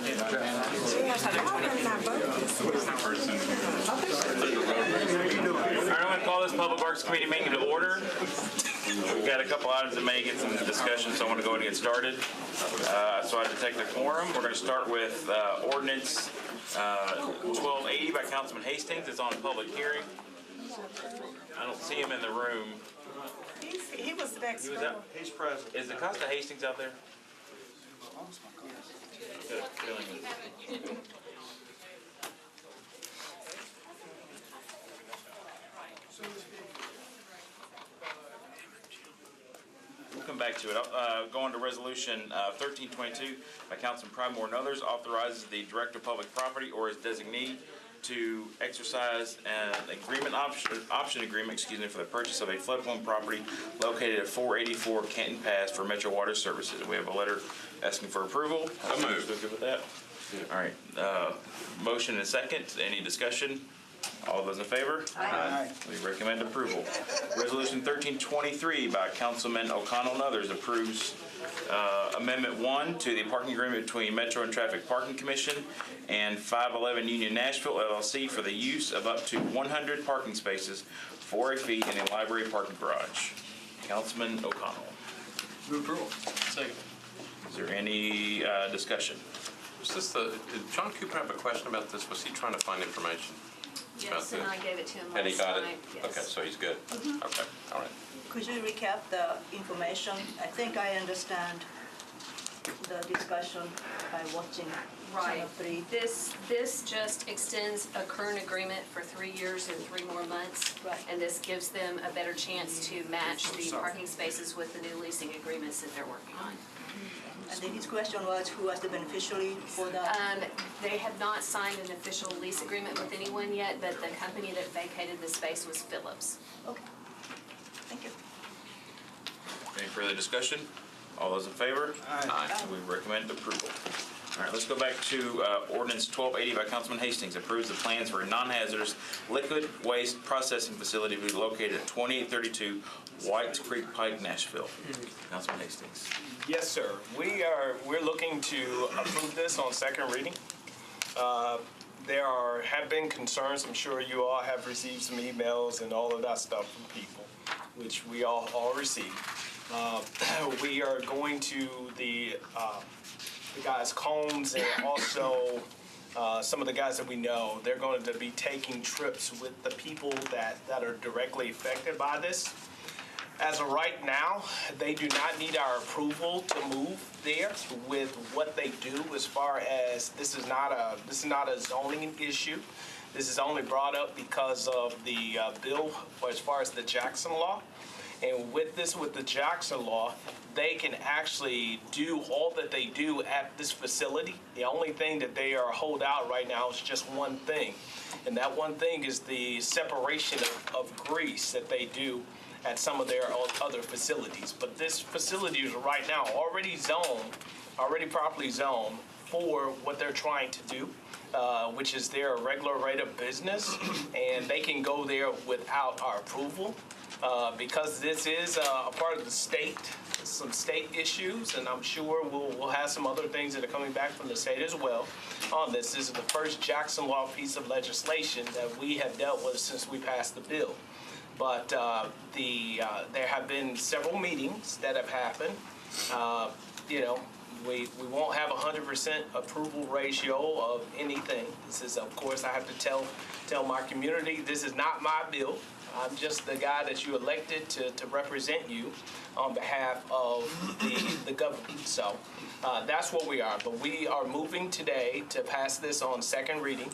I'm going to call this Public Works Committee meeting to order. We've got a couple items that may get some discussion, so I want to go ahead and get started. So I detect the quorum. We're going to start with ordinance 1280 by Councilman Hastings. It's on public hearing. I don't see him in the room. He was next. He's present. Is Acosta Hastings out there? Good feeling. We'll come back to it. Going to resolution 1322 by Councilman Primore and others, authorizes the Director of Public Property or his designee to exercise an option agreement, for the purchase of a floodplain property located at 484 Canton Pass for Metro Water Services. We have a letter asking for approval. I move. Good with that? All right. Motion and a second. Any discussion? All those in favor? Aye. We recommend approval. Resolution 1323 by Councilman O'Connell and others approves Amendment 1 to the parking agreement between Metro and Traffic Parking Commission and 511 Union Nashville LLC for the use of up to 100 parking spaces for a fee in a library parking garage. Councilman O'Connell. Move approval. Second. Is there any discussion? Did John Cooper have a question about this? Was he trying to find information? Yes, and I gave it to him And he last got it? night. Yes. Okay, so he's good. Okay, all right. Could you recap the information? I think I understand the discussion by watching Right. Channel 3. This just extends a current agreement for 3 years and 3 more months. Right. And this gives them a better chance to match the parking spaces with the new leasing agreements that they're working on. And then his question was, who was the beneficiary for that? They have not signed an official lease agreement with anyone yet, but the company that vacated the space was Phillips. Okay. Thank you. Any further discussion? All those in favor? Aye. We recommend approval. All right, let's go back to ordinance 1280 by Councilman Hastings. Approves the plans for a non-hazardous liquid waste processing facility to be located at 2832 Whites Creek Pike, Nashville. Councilman Hastings. Yes, sir. We're looking to approve this on second reading. There have been concerns. I'm sure you all have received some emails and all of that stuff from people, which we all received. We are going to the guys Combs and also some of the guys that we know. They're going to be taking trips with the people that are directly affected by this. As of right now, they do not need our approval to move there with what they do, as far as this is not a zoning issue. This is only brought up because of the bill as far as the Jackson law. And with the Jackson law, they can actually do all that they do at this facility. The only thing that they are hold out right now is just one thing. And that one thing is the separation of grease that they do at some of their other facilities. But this facility is right now already properly zoned for what they're trying to do, which is their regular rate of business. And they can go there without our approval. Because this is a part of the state, some state issues, and I'm sure we'll have some other things that are coming back from the state as well on this. This is the first Jackson Law piece of legislation that we have dealt with since we passed the bill. But there have been several meetings that have happened. We won't have 100% approval ratio of anything. This is, of course, I have to tell my community, this is not my bill. I'm just the guy that you elected to represent you on behalf of the government. So that's what we are. But we are moving today to pass this on second reading.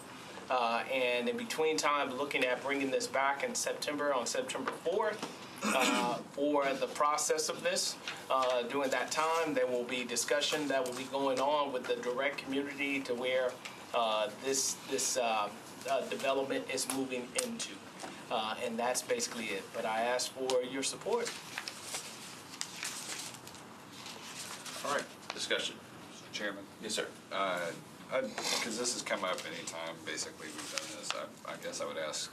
And in between time, looking at bringing this back in September, on September 4th, for the process of this. During that time, there will be discussion that will be going on with the direct community to where this development is moving into. And that's basically it. But I ask for your support. All right, discussion. Mr. Chairman, Yes, sir. because this has come up anytime, basically we've done this, I guess I would ask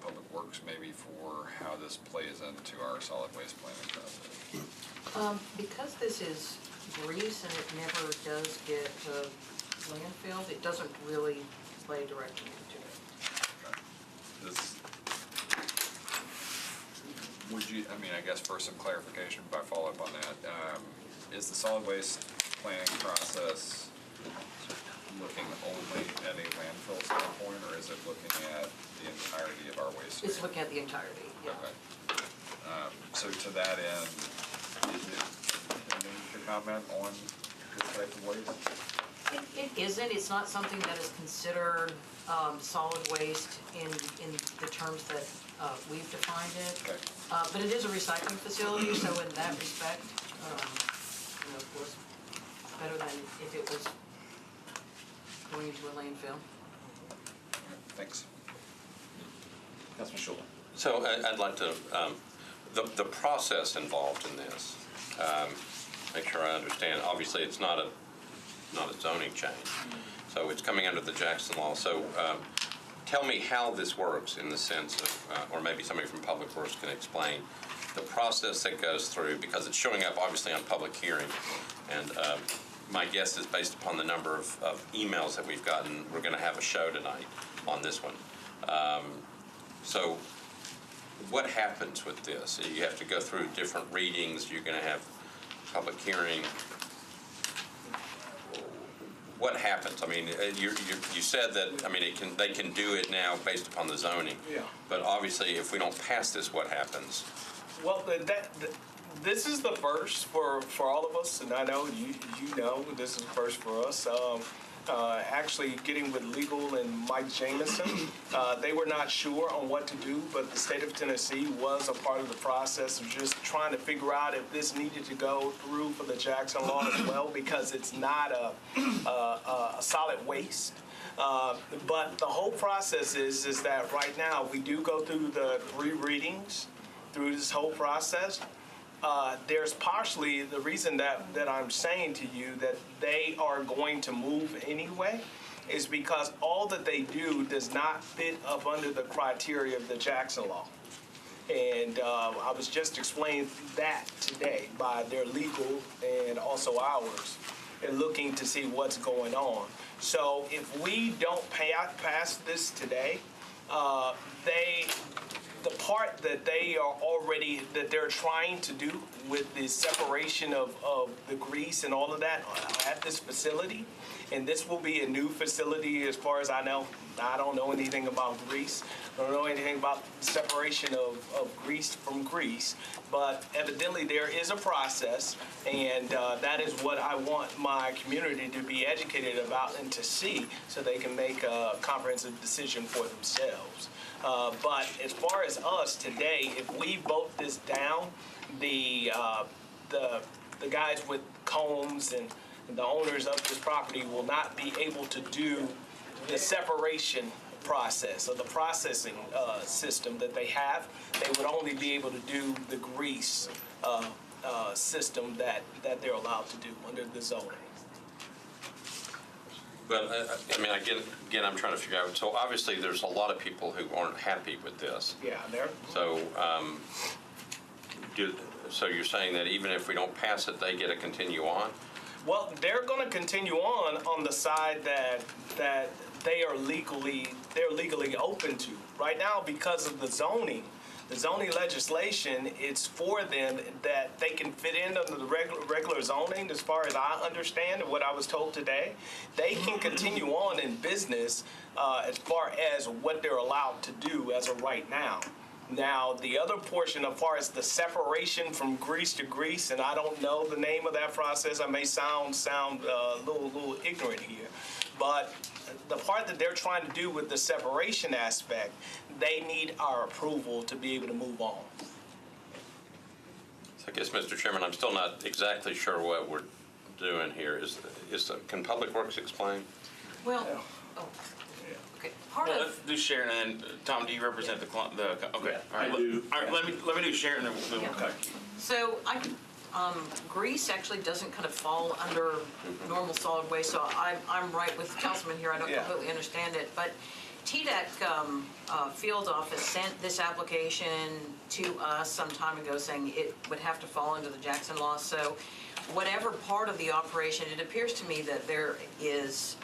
Public Works maybe for how this plays into our solid waste planning process. Because this is grease and it never does get landfill, it doesn't really play directly into it. This, would you, I mean, I guess for some clarification, by follow-up on that, is the solid waste planning process looking only at a landfill standpoint, or is it looking at the entirety of our waste stream? It's looking at the entirety, yeah. Okay. So to that end, is it anything to comment on this type of waste? It isn't, it's not something that is considered solid waste in the terms that we've defined it. Okay. But it is a recycling facility, so in that respect, of course, better than if it was going into a landfill. Thanks. Councilman Schuler. So I'd like to, the process involved in this, make sure I understand. Obviously, it's not a zoning change. So it's coming under the Jackson Law. So tell me how this works in the sense of, or maybe somebody from Public Works can explain the process that goes through, because it's showing up obviously on public hearing. And my guess is based upon the number of emails that we've gotten, we're going to have a show tonight on this one. So what happens with this? You have to go through different readings. You're going to have public hearing. What happens? I mean, you said that, I mean, they can do it now based upon the zoning. Yeah. But obviously, if we don't pass this, what happens? Well, this is the first for all of us, and I know you know this is the first for us. Actually getting with legal and Mike Jameson, they were not sure on what to do, but the state of Tennessee was a part of the process of just trying to figure out if this needed to go through for the Jackson Law as well, because it's not a solid waste. But the whole process is that right now we do go through the 3 readings through this whole process. There's partially the reason that I'm saying to you that they are going to move anyway is because all that they do does not fit up under the criteria of the Jackson Law. And I was just explained that today by their legal and also ours, and looking to see what's going on. So if we don't pass this today, the part that they're trying to do with the separation of the grease and all of that at this facility, and this will be a new facility as far as I know. I don't know anything about grease. I don't know anything about separation of grease from grease, but evidently there is a process, and that is what I want my community to be educated about and to see so they can make a comprehensive decision for themselves. But as far as us today, if we vote this down, the guys with Combs and the owners of this property will not be able to do the separation process or the processing system that they have. They would only be able to do the grease system that they're allowed to do under the zoning. Well, I mean, again, I'm trying to figure out, so obviously there's a lot of people who aren't happy with this. Yeah, there. So, so you're saying that even if we don't pass it, they get to continue on? Well, they're going to continue on the side that they're legally open to. Right now, because of the zoning legislation, it's for them that they can fit in under the regular zoning. As far as I understand and what I was told today, they can continue on in business as far as what they're allowed to do as of right now. Now, the other portion, as far as the separation from grease to grease, and I don't know the name of that process. I may sound a little ignorant here, but the part that they're trying to do with the separation aspect, they need our approval to be able to move on. So I guess, Mr. Chairman, I'm still not exactly sure what we're doing here. Can Public Works explain? Well, okay, part Well, of, let's do Sharon, and then, Tom, do you represent the, okay, all right. I do. All right, let me do Sharon, and then we'll Yeah. So grease actually doesn't kind of fall under normal solid waste, so I'm right with Councilman here, I don't Yeah. completely understand it. But TDEC field office sent this application to us some time ago saying it would have to fall under the Jackson Law. So whatever part of the operation, it appears to me that there is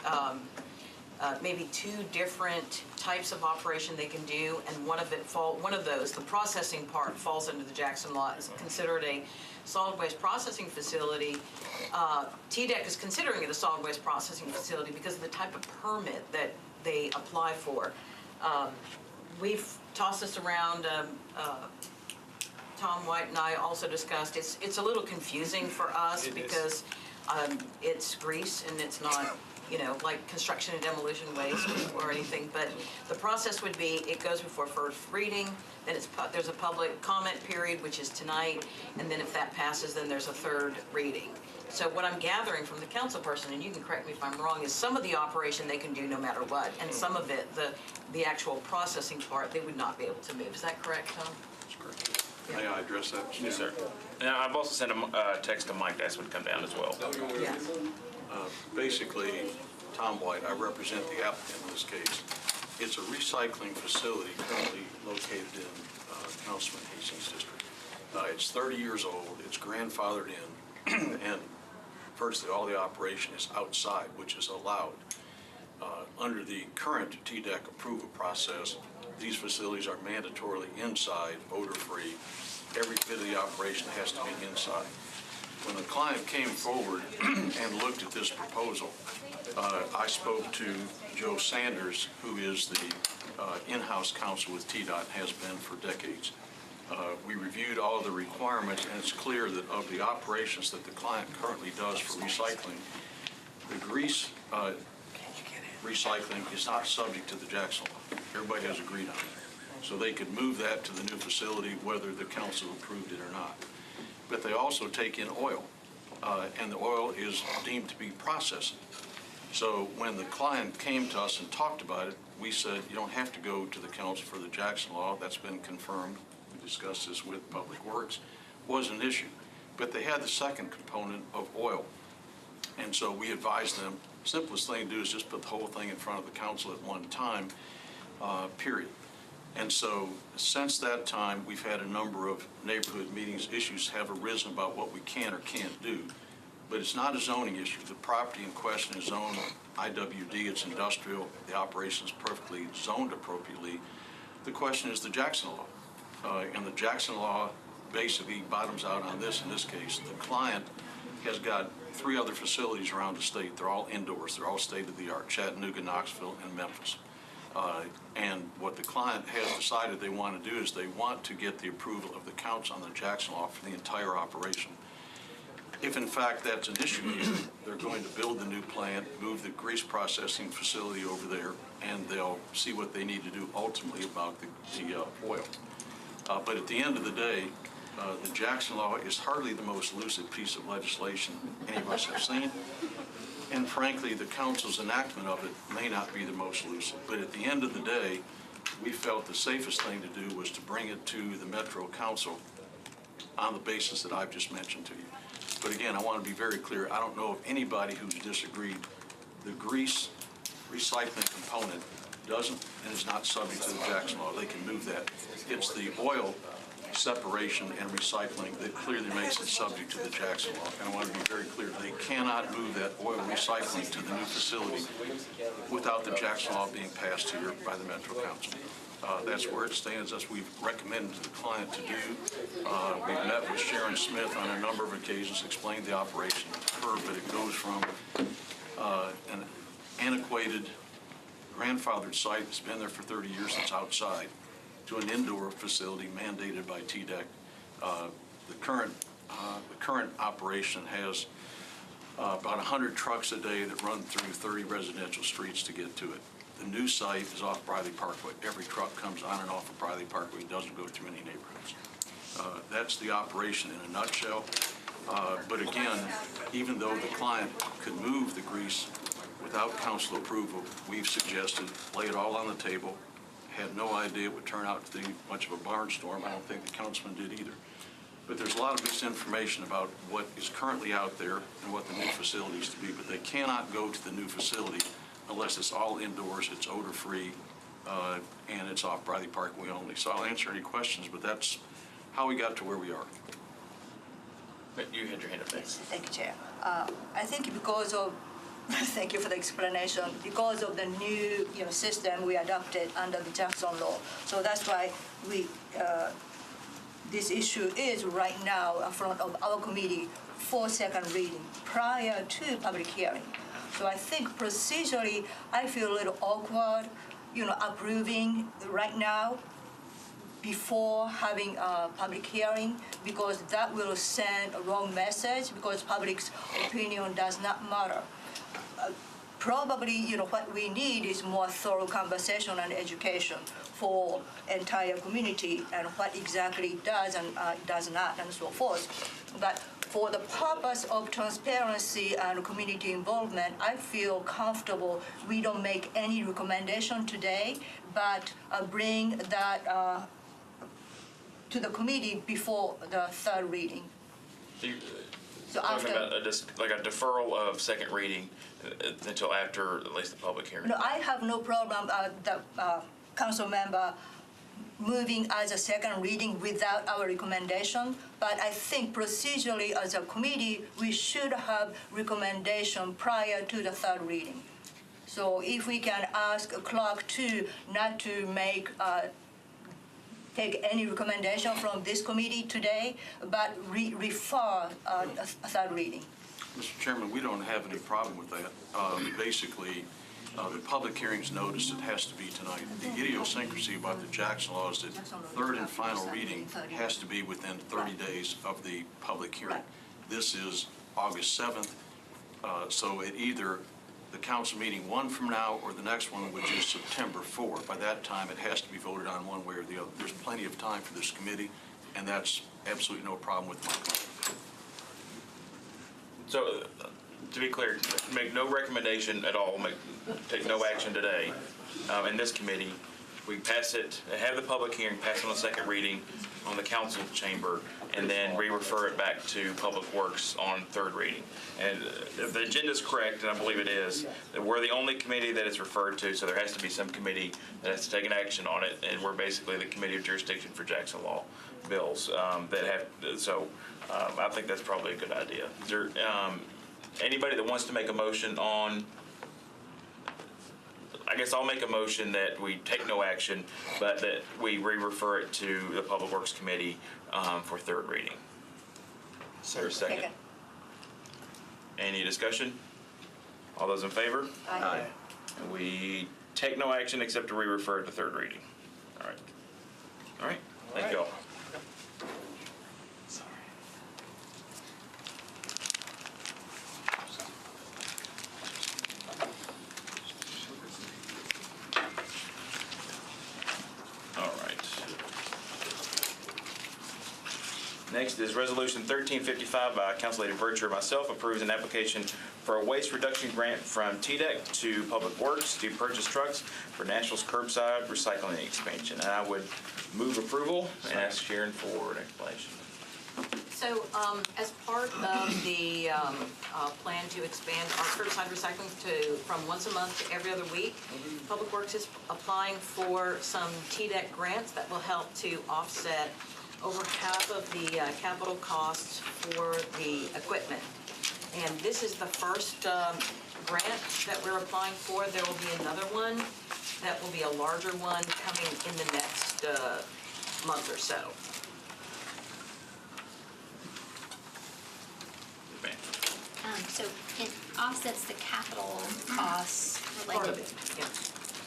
maybe two different types of operation they can do, and one of those, the processing part, falls under the Jackson law. It's considered a solid waste processing facility. TDEC is considering it a solid waste processing facility because of the type of permit that they apply for. We've tossed this around. Tom White and I also discussed, it's a little confusing for us because it's grease and it's not, like construction and demolition waste or anything, but the process would be, it goes before first reading, then there's a public comment period, which is tonight, and then if that passes, then there's a third reading. So what I'm gathering from the council person, and you can correct me if I'm wrong, is some of the operation they can do no matter what, and some of it, the actual processing part, they would not be able to move. Is that correct, Tom? That's correct. May I address that? Yes, sir. Now, I've also sent a text to Mike to ask him to come down as well. Yes. Basically, Tom White, I represent the applicant in this case. It's a recycling facility currently located in Councilman Hastings' district. It's 30 years old, it's grandfathered in, and virtually all the operation is outside, which is allowed. Under the current TDEC approval process, these facilities are mandatorily inside, odor-free. Every bit of the operation has to be inside. When the client came forward and looked at this proposal, I spoke to Joe Sanders, who is the in-house counsel with TDOT, has been for decades. We reviewed all of the requirements, and it's clear that of the operations that the client currently does for recycling, the grease recycling is not subject to the Jackson law. Everybody has agreed on it. So they could move that to the new facility whether the council approved it or not. But they also take in oil, and the oil is deemed to be processed. So when the client came to us and talked about it, we said, you don't have to go to the council for the Jackson law. That's been confirmed. We discussed this with Public Works. Wasn't an issue. But they had the second component of oil. And so we advised them, simplest thing to do is just put the whole thing in front of the council at one time, period. And so since that time, we've had a number of neighborhood meetings. Issues have arisen about what we can or can't do. But it's not a zoning issue. The property in question is zoned IWD, it's industrial. The operation is perfectly zoned appropriately. The question is the Jackson law. And the Jackson law basically bottoms out on this in this case. The client has got 3 other facilities around the state. They're all indoors. They're all state-of-the-art, Chattanooga, Knoxville, and Memphis. And what the client has decided they want to do is they want to get the approval of the council on the Jackson law for the entire operation. If in fact that's an issue here, they're going to build the new plant, move the grease processing facility over there, and they'll see what they need to do ultimately about the oil. But at the end of the day, the Jackson law is hardly the most lucid piece of legislation any of us have seen. And frankly, the council's enactment of it may not be the most lucid. But at the end of the day, we felt the safest thing to do was to bring it to the Metro Council on the basis that I've just mentioned to you. But again, I want to be very clear. I don't know of anybody who's disagreed. The grease recycling component doesn't and is not subject to the Jackson law. They can move that. It's the oil separation and recycling that clearly makes it subject to the Jackson law. And I want to be very clear, they cannot move that oil recycling to the new facility without the Jackson law being passed here by the Metro Council. That's where it stands. That's what we've recommended to the client to do. We've met with Sharon Smith on a number of occasions, explained the operation to her, but it goes from an antiquated, grandfathered site that's been there for 30 years that's outside to an indoor facility mandated by TDEC. The current operation has about 100 trucks a day that run through 30 residential streets to get to it. The new site is off Briley Parkway. Every truck comes on and off of Briley Parkway. It doesn't go through any neighborhoods. That's the operation in a nutshell. But again, even though the client could move the grease without council approval, we've suggested lay it all on the table. Had no idea it would turn out to be much of a barnstorm. I don't think the councilman did either. But there's a lot of misinformation about what is currently out there and what the new facility is to be. But they cannot go to the new facility unless it's all indoors, it's odor-free, and it's off Briley Parkway only. So I'll answer any questions, but that's how we got to where we are. You had your hand up next. Thank you, Chair. I think because of, thank you for the explanation, because of the new system we adopted under the Jackson law. So that's why this issue is right now in front of our committee for second reading prior to public hearing. So I think procedurally, I feel a little awkward, approving right now before having a public hearing, because that will send a wrong message, because public's opinion does not matter. Probably, what we need is more thorough conversation and education for entire community and what exactly does and does not and so forth. But for the purpose of transparency and community involvement, I feel comfortable we don't make any recommendation today, but bring that to the committee before the third reading. So Talking after, about like a deferral of second reading until after at least the public hearing. no, I have no problem, the council member moving as a second reading without our recommendation, but I think procedurally as a committee, we should have recommendation prior to the third reading. So if we can ask clerk to not to take any recommendation from this committee today, but refer a third reading. Mr. Chairman, we don't have any problem with that. Basically, the public hearing's notice, it has to be tonight. The idiosyncrasy about the Jackson law is that third and final reading has to be within 30 days of the public hearing. Right. This is August 7th, so it either the council meeting one from now or the next one, which is September 4th. By that time, it has to be voted on one way or the other. There's plenty of time for this committee, and that's absolutely no problem with my client. So, to be clear, make no recommendation at all, take no action today in this committee. We pass it, have the public hearing, pass it on a second reading on the council chamber, and then re-refer it back to Public Works on third reading. And if the agenda's correct, and I believe it is, that we're the only committee that it's referred to, so there has to be some committee that has to take an action on it, and we're basically the committee of jurisdiction for Jackson law bills that have, so I think that's probably a good idea. Is there anybody that wants to make a motion on, I guess I'll make a motion that we take no action, but that we re-refer it to the Public Works Committee for third reading. Is there a second? Any discussion? All those in favor? Aye. We take no action except to re-refer it to third reading. All right. All right. Thank you all. Next is Resolution 1355 by Council Lady Bircher and myself, approves an application for a waste reduction grant from TDEC to Public Works to purchase trucks for Nashville's curbside recycling expansion. And I would move approval and ask Sharon for an explanation. So as part of the plan to expand our curbside recycling from once a month to every other week, Public Works is applying for some TDEC grants that will help to offset over half of the capital costs for the equipment. And this is the first grant that we're applying for. There will be another one that will be a larger one coming in the next month or so. So it offsets the capital costs Part of related it, yeah.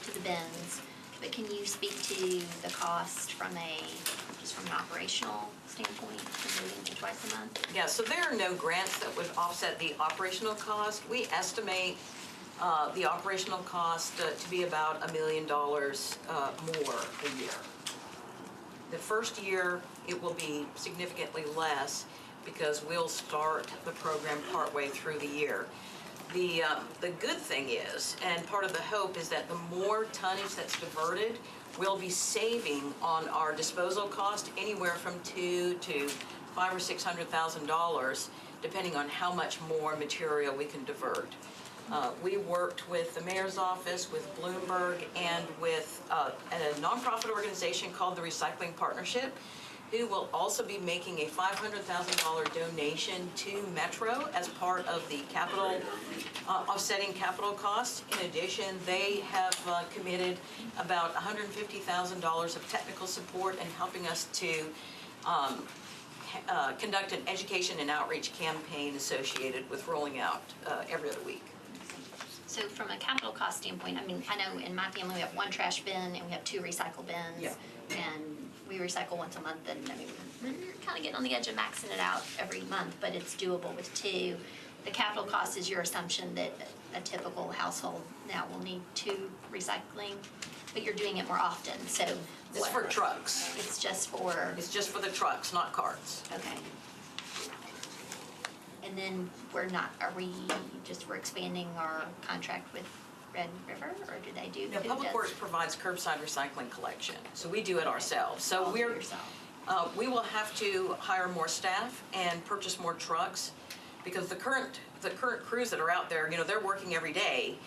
to the bins, but can you speak to the cost from just from an operational standpoint, from moving to twice a month? Yeah, so there are no grants that would offset the operational cost. We estimate the operational cost to be about $1 million more a year. The first year, it will be significantly less because we'll start the program partway through the year. The good thing is, and part of the hope is that the more tonnage that's diverted, we'll be saving on our disposal cost anywhere from $200,000 to $500,000 or $600,000, depending on how much more material we can divert. We worked with the mayor's office, with Bloomberg, and with a nonprofit organization called the Recycling Partnership. who will also be making a $500,000 donation to Metro as part of the capital, offsetting capital costs. In addition, they have committed about $150,000 of technical support and helping us to conduct an education and outreach campaign associated with rolling out every other week. So from a capital cost standpoint, I mean, I know in my family, we have one trash bin and we have 2 recycle bins. Yeah. And we recycle once a month, and I mean, we're kind of getting on the edge of maxing it out every month, but it's doable with 2. The capital cost is your assumption that a typical household now will need 2 recycling, but you're doing it more often, so. It's for trucks. It's just for, It's just for the trucks, not carts. okay. And then we're expanding our contract with Red River, or do they do? Now, who Public does- Works provides curbside recycling collection, so we do it ourselves. So All do we're, yourself. we will have to hire more staff and purchase more trucks, because the current crews that are out there, you know, they're working every day.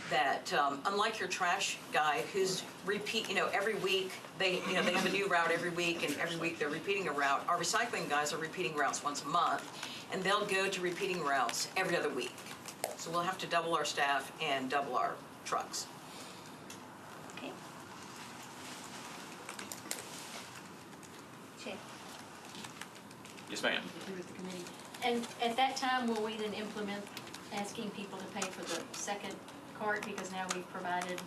That unlike your trash guy who's every week they have a new route every week, and every week they're repeating a route. Our recycling guys are repeating routes once a month, and they'll go to repeating routes every other week. So we'll have to double our staff and double our trucks. Okay. Check. Yes, ma'am. With the committee. And at that time, will we then implement asking people to pay for the second cart, because now we've provided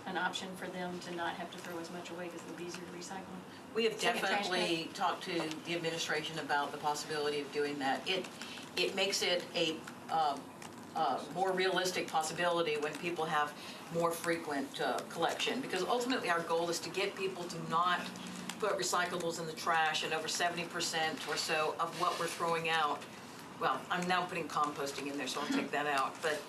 an option for them to not have to throw as much away because it'll be easier to recycle? We have Second trash definitely talked to the administration about the possibility of doing that. It makes it a more realistic possibility when people have more frequent collection, because ultimately our goal is to get people to not put recyclables in the trash, and over 70% or so of what we're throwing out, well, I'm now putting composting in there, so I'll take that out, but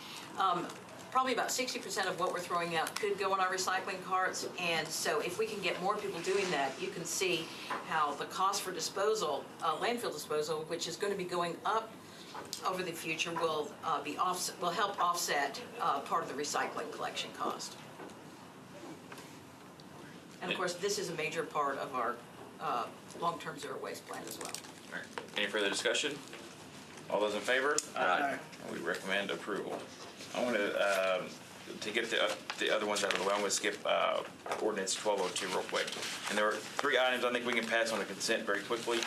probably about 60% of what we're throwing out could go on our recycling carts. And so if we can get more people doing that, you can see how the cost for disposal, landfill disposal, which is going to be going up over the future, will help offset part of the recycling collection cost. And of course, this is a major part of our long-term zero waste plan as well. All right. Any further discussion? All those in favor? Aye. We recommend approval. I want to get the other ones out of the way. I'm going to skip ordinance 1202 real quick. And there are 3 items I think we can pass on the consent very quickly.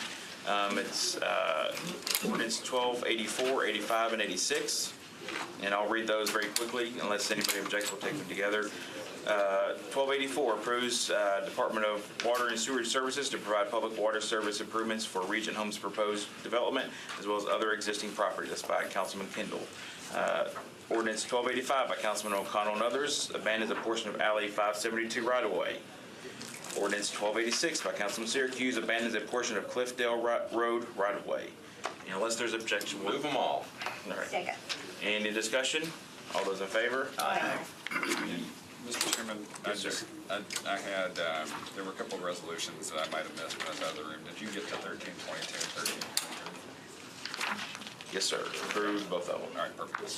It's ordinance 1284, 85, and 86. And I'll read those very quickly. Unless anybody objects, we'll take them together. 1284 approves Department of Water and Sewerage Services to provide public water service improvements for Regent Homes proposed development, as well as other existing property. That's by Councilman Kendall. Ordinance 1285 by Councilman O'Connell and others abandons a portion of Alley 572 right-of-way. Ordinance 1286 by Councilman Syracuse abandons a portion of Cliffdale Road right-of-way. And unless there's objection, we'll Move them all. All right. Second. Any discussion? All those in favor? Aye. Mr. Chairman, Yes, sir. I had, there were a couple of resolutions that I might have missed when I was out of the room. Did you get to 1322 and 1323? Yes, sir. Approved both of them. All right, perfect.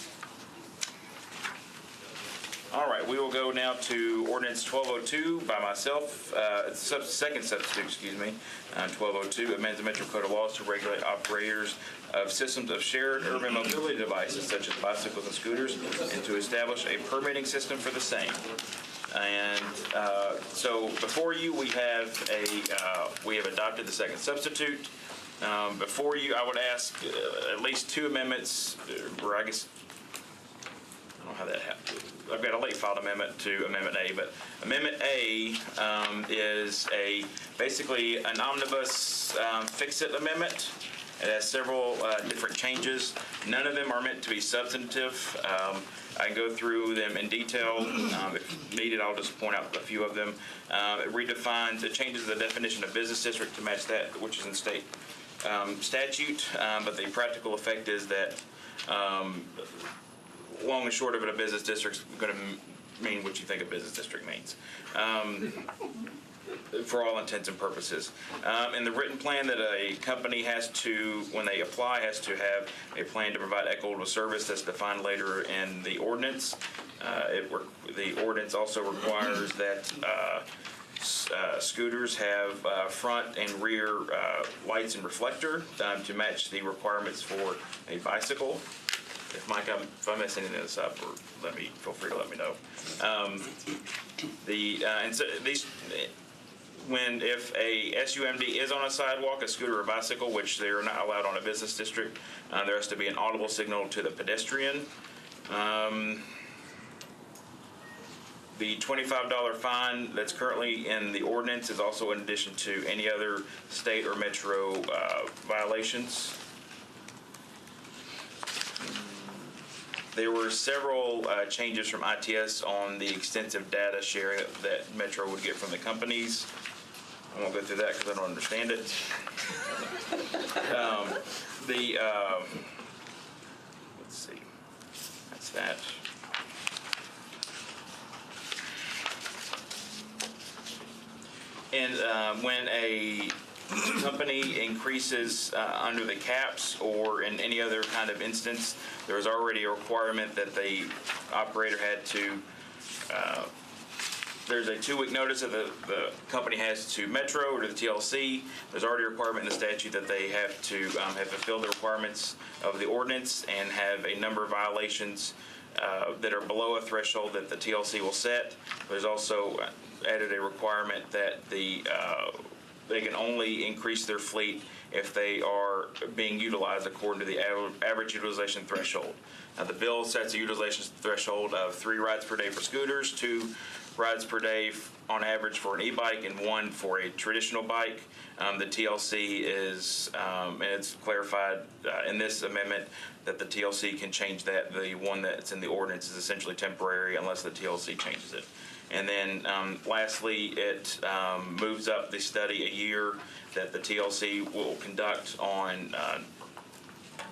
All right, we will go now to ordinance 1202 by myself, second substitute, 1202, amends the Metro Code of Laws to regulate operators of systems of shared urban mobility devices such as bicycles and scooters, and to establish a permitting system for the same. And so before you, we have adopted the second substitute. Before you, I would ask at least 2 amendments, or I guess, I don't know how that happened. I've got a late filed amendment to Amendment A, but Amendment A is basically an omnibus fix-it amendment. It has several different changes. None of them are meant to be substantive. I can go through them in detail. If needed, I'll just point out a few of them. It redefines, it changes the definition of business district to match that which is in state statute, but the practical effect is that long and short of it, a business district's going to mean what you think a business district means, for all intents and purposes. In the written plan that a company has to, when they apply, has to have a plan to provide equitable service that's defined later in the ordinance. The ordinance also requires that Scooters have front and rear lights and reflector to match the requirements for a bicycle. If Mike, if I'm messing this up, or feel free to let me know. And so these, if a SUMD is on a sidewalk, a scooter or bicycle, which they are not allowed on a business district, there has to be an audible signal to the pedestrian. The $25 fine that's currently in the ordinance is also in addition to any other state or metro violations. There were several changes from ITS on the extensive data sharing that Metro would get from the companies. I won't go through that because I don't understand it. Let's see, that's that. And when a company increases under the caps or in any other kind of instance, there was already a requirement that the operator had to, there's a 2-week notice that the company has to Metro or to the TLC. There's already a requirement in the statute that they have to have fulfilled the requirements of the ordinance and have a number of violations that are below a threshold that the TLC will set. There's also added a requirement that they can only increase their fleet if they are being utilized according to the average utilization threshold. Now, the bill sets a utilization threshold of 3 rides per day for scooters, 2 rides per day on average for an e-bike, and 1 for a traditional bike. The TLC is, and it's clarified in this amendment that the TLC can change that. The one that's in the ordinance is essentially temporary unless the TLC changes it. And then lastly, it moves up the study a year that the TLC will conduct on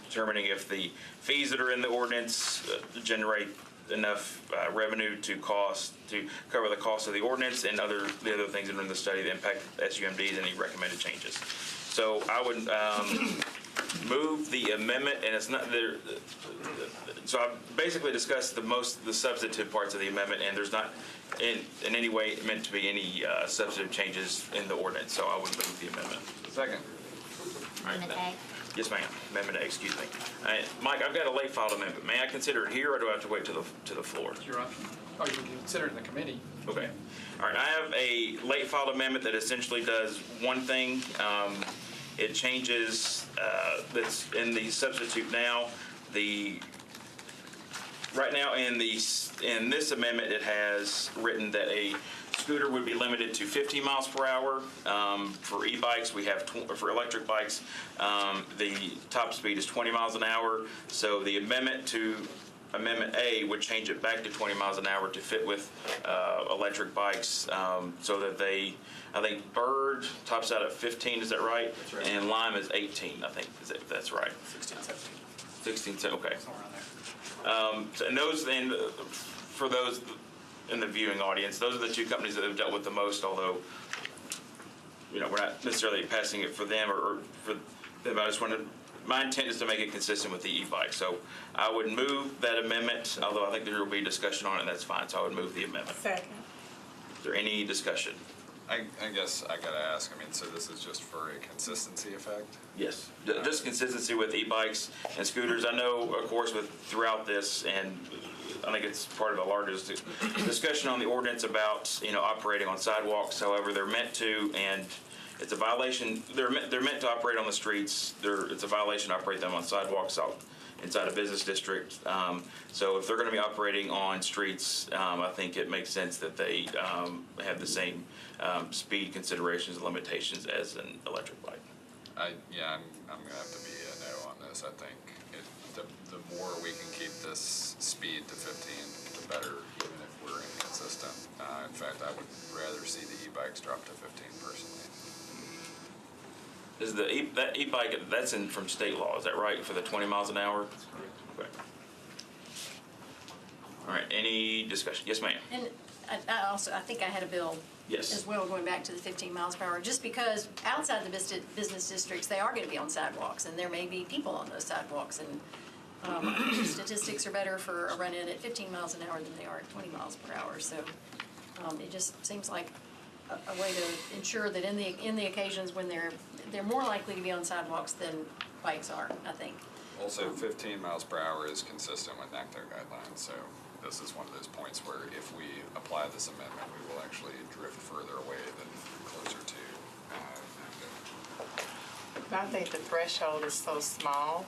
determining if the fees that are in the ordinance generate enough revenue to cover the cost of the ordinance and the other things that are in the study that impact SUMDs and any recommended changes. So I would move the amendment, and it's not there. So I've basically discussed the substantive parts of the amendment, and there's not in any way meant to be any substantive changes in the ordinance. So I would move the amendment. Second. Amendment A. Yes, ma'am. Amendment A, excuse me. Mike, I've got a late filed amendment. May I consider it here, or do I have to wait to the floor? It's your option. Oh, you can consider it in the committee. Okay. All right. I have a late filed amendment that essentially does one thing. It changes that's in the substitute now. Right now in this amendment, it has written that a scooter would be limited to 15 miles per hour. For e-bikes, we have for electric bikes, the top speed is 20 miles an hour. So the amendment to Amendment A would change it back to 20 miles an hour to fit with electric bikes, so that I think Bird tops out at 15, is that right? That's right. And Lime is 18, I think, that's right. 16, 17. 16, okay. Somewhere around there. And for those in the viewing audience, those are the 2 companies that have dealt with the most, although, we're not necessarily passing it for them or for them. I just wanted, my intent is to make it consistent with the e-bike. So I would move that amendment, although I think there will be discussion on it, and that's fine. So I would move the amendment. Second. Is there any discussion? I guess I gotta ask, so this is just for a consistency effect? Yes, just consistency with e-bikes and scooters. I know, of course, throughout this, and I think it's part of the largest discussion on the ordinance about, operating on sidewalks. However, they're meant to, and it's a violation. They're meant to operate on the streets. It's a violation to operate them on sidewalks inside a business district. So if they're going to be operating on streets, I think it makes sense that they have the same speed considerations and limitations as an electric bike. I'm gonna have to be a no on this. I think the more we can keep this speed to 15, the better, even if we're inconsistent. In fact, I would rather see the e-bikes drop to 15 personally. Is that e-bike, that's from state law, is that right, for the 20 miles an hour? Okay. All right, any discussion? Yes, ma'am. And I think I had a bill Yes. as well, going back to the 15 miles per hour, just because outside the business districts, they are going to be on sidewalks, and there may be people on those sidewalks, and statistics are better for a run-in at 15 miles an hour than they are at 20 miles per hour, so it just seems like a way to ensure that in the occasions when they're more likely to be on sidewalks than bikes are, I think. Also, 15 miles per hour is consistent with NACTO guidelines, so this is one of those points where if we apply this amendment, we will actually drift further away than closer to NACTO. I think the threshold is so small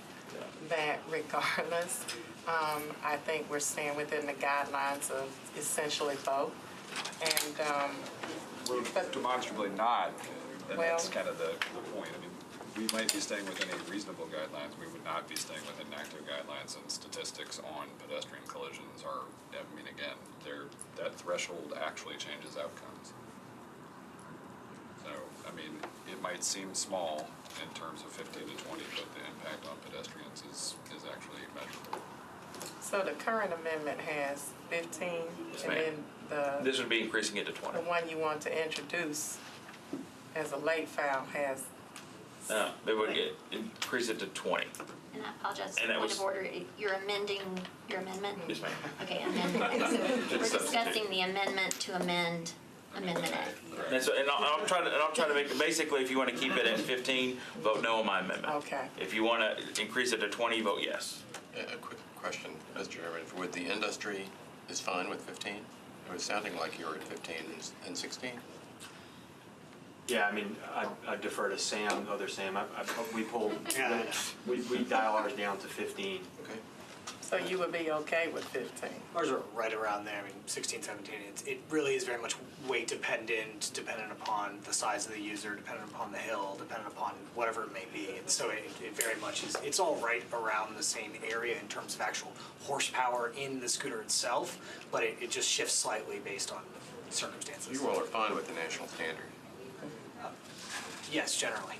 that regardless, I think we're staying within the guidelines of essentially both. And, We're demonstrably not, and Well- that's kind of the point. I mean, we might be staying within a reasonable guidelines, we would not be staying within NACTO guidelines, and statistics on pedestrian collisions are, I mean, again, that threshold actually changes outcomes. So, I mean, it might seem small in terms of 15 to 20, but the impact on pedestrians is actually measurable. so the current amendment has 15, Yes, and ma'am. then This would be increasing it to the 20. one you want to introduce as a late file has, They would increase it to 20. And I apologize, And that point was- of order, you're amending your amendment? Yes, ma'am. Okay, amendment, so we're Just substitute. discussing the amendment to amend Amendment A. And so, and I'll try to make, basically, if you want to keep it at 15, vote no on my amendment. okay. If you want to increase it to 20, vote yes. A quick question, Mr. Chairman. Would the industry is fine with 15? It was sounding like you were at 15 and 16. Yeah, I mean, I defer to Sam, other Sam. We pulled, we dial ours down to 15. Okay. So you would be okay with 15? Ours are right around there, I mean, 16, 17. It really is very much weight dependent upon the size of the user, dependent upon the hill, dependent upon whatever it may be. And so it very much is, it's all right around the same area in terms of actual horsepower in the scooter itself, but it just shifts slightly based on circumstances. You all are fine with the national standard. Yes, generally.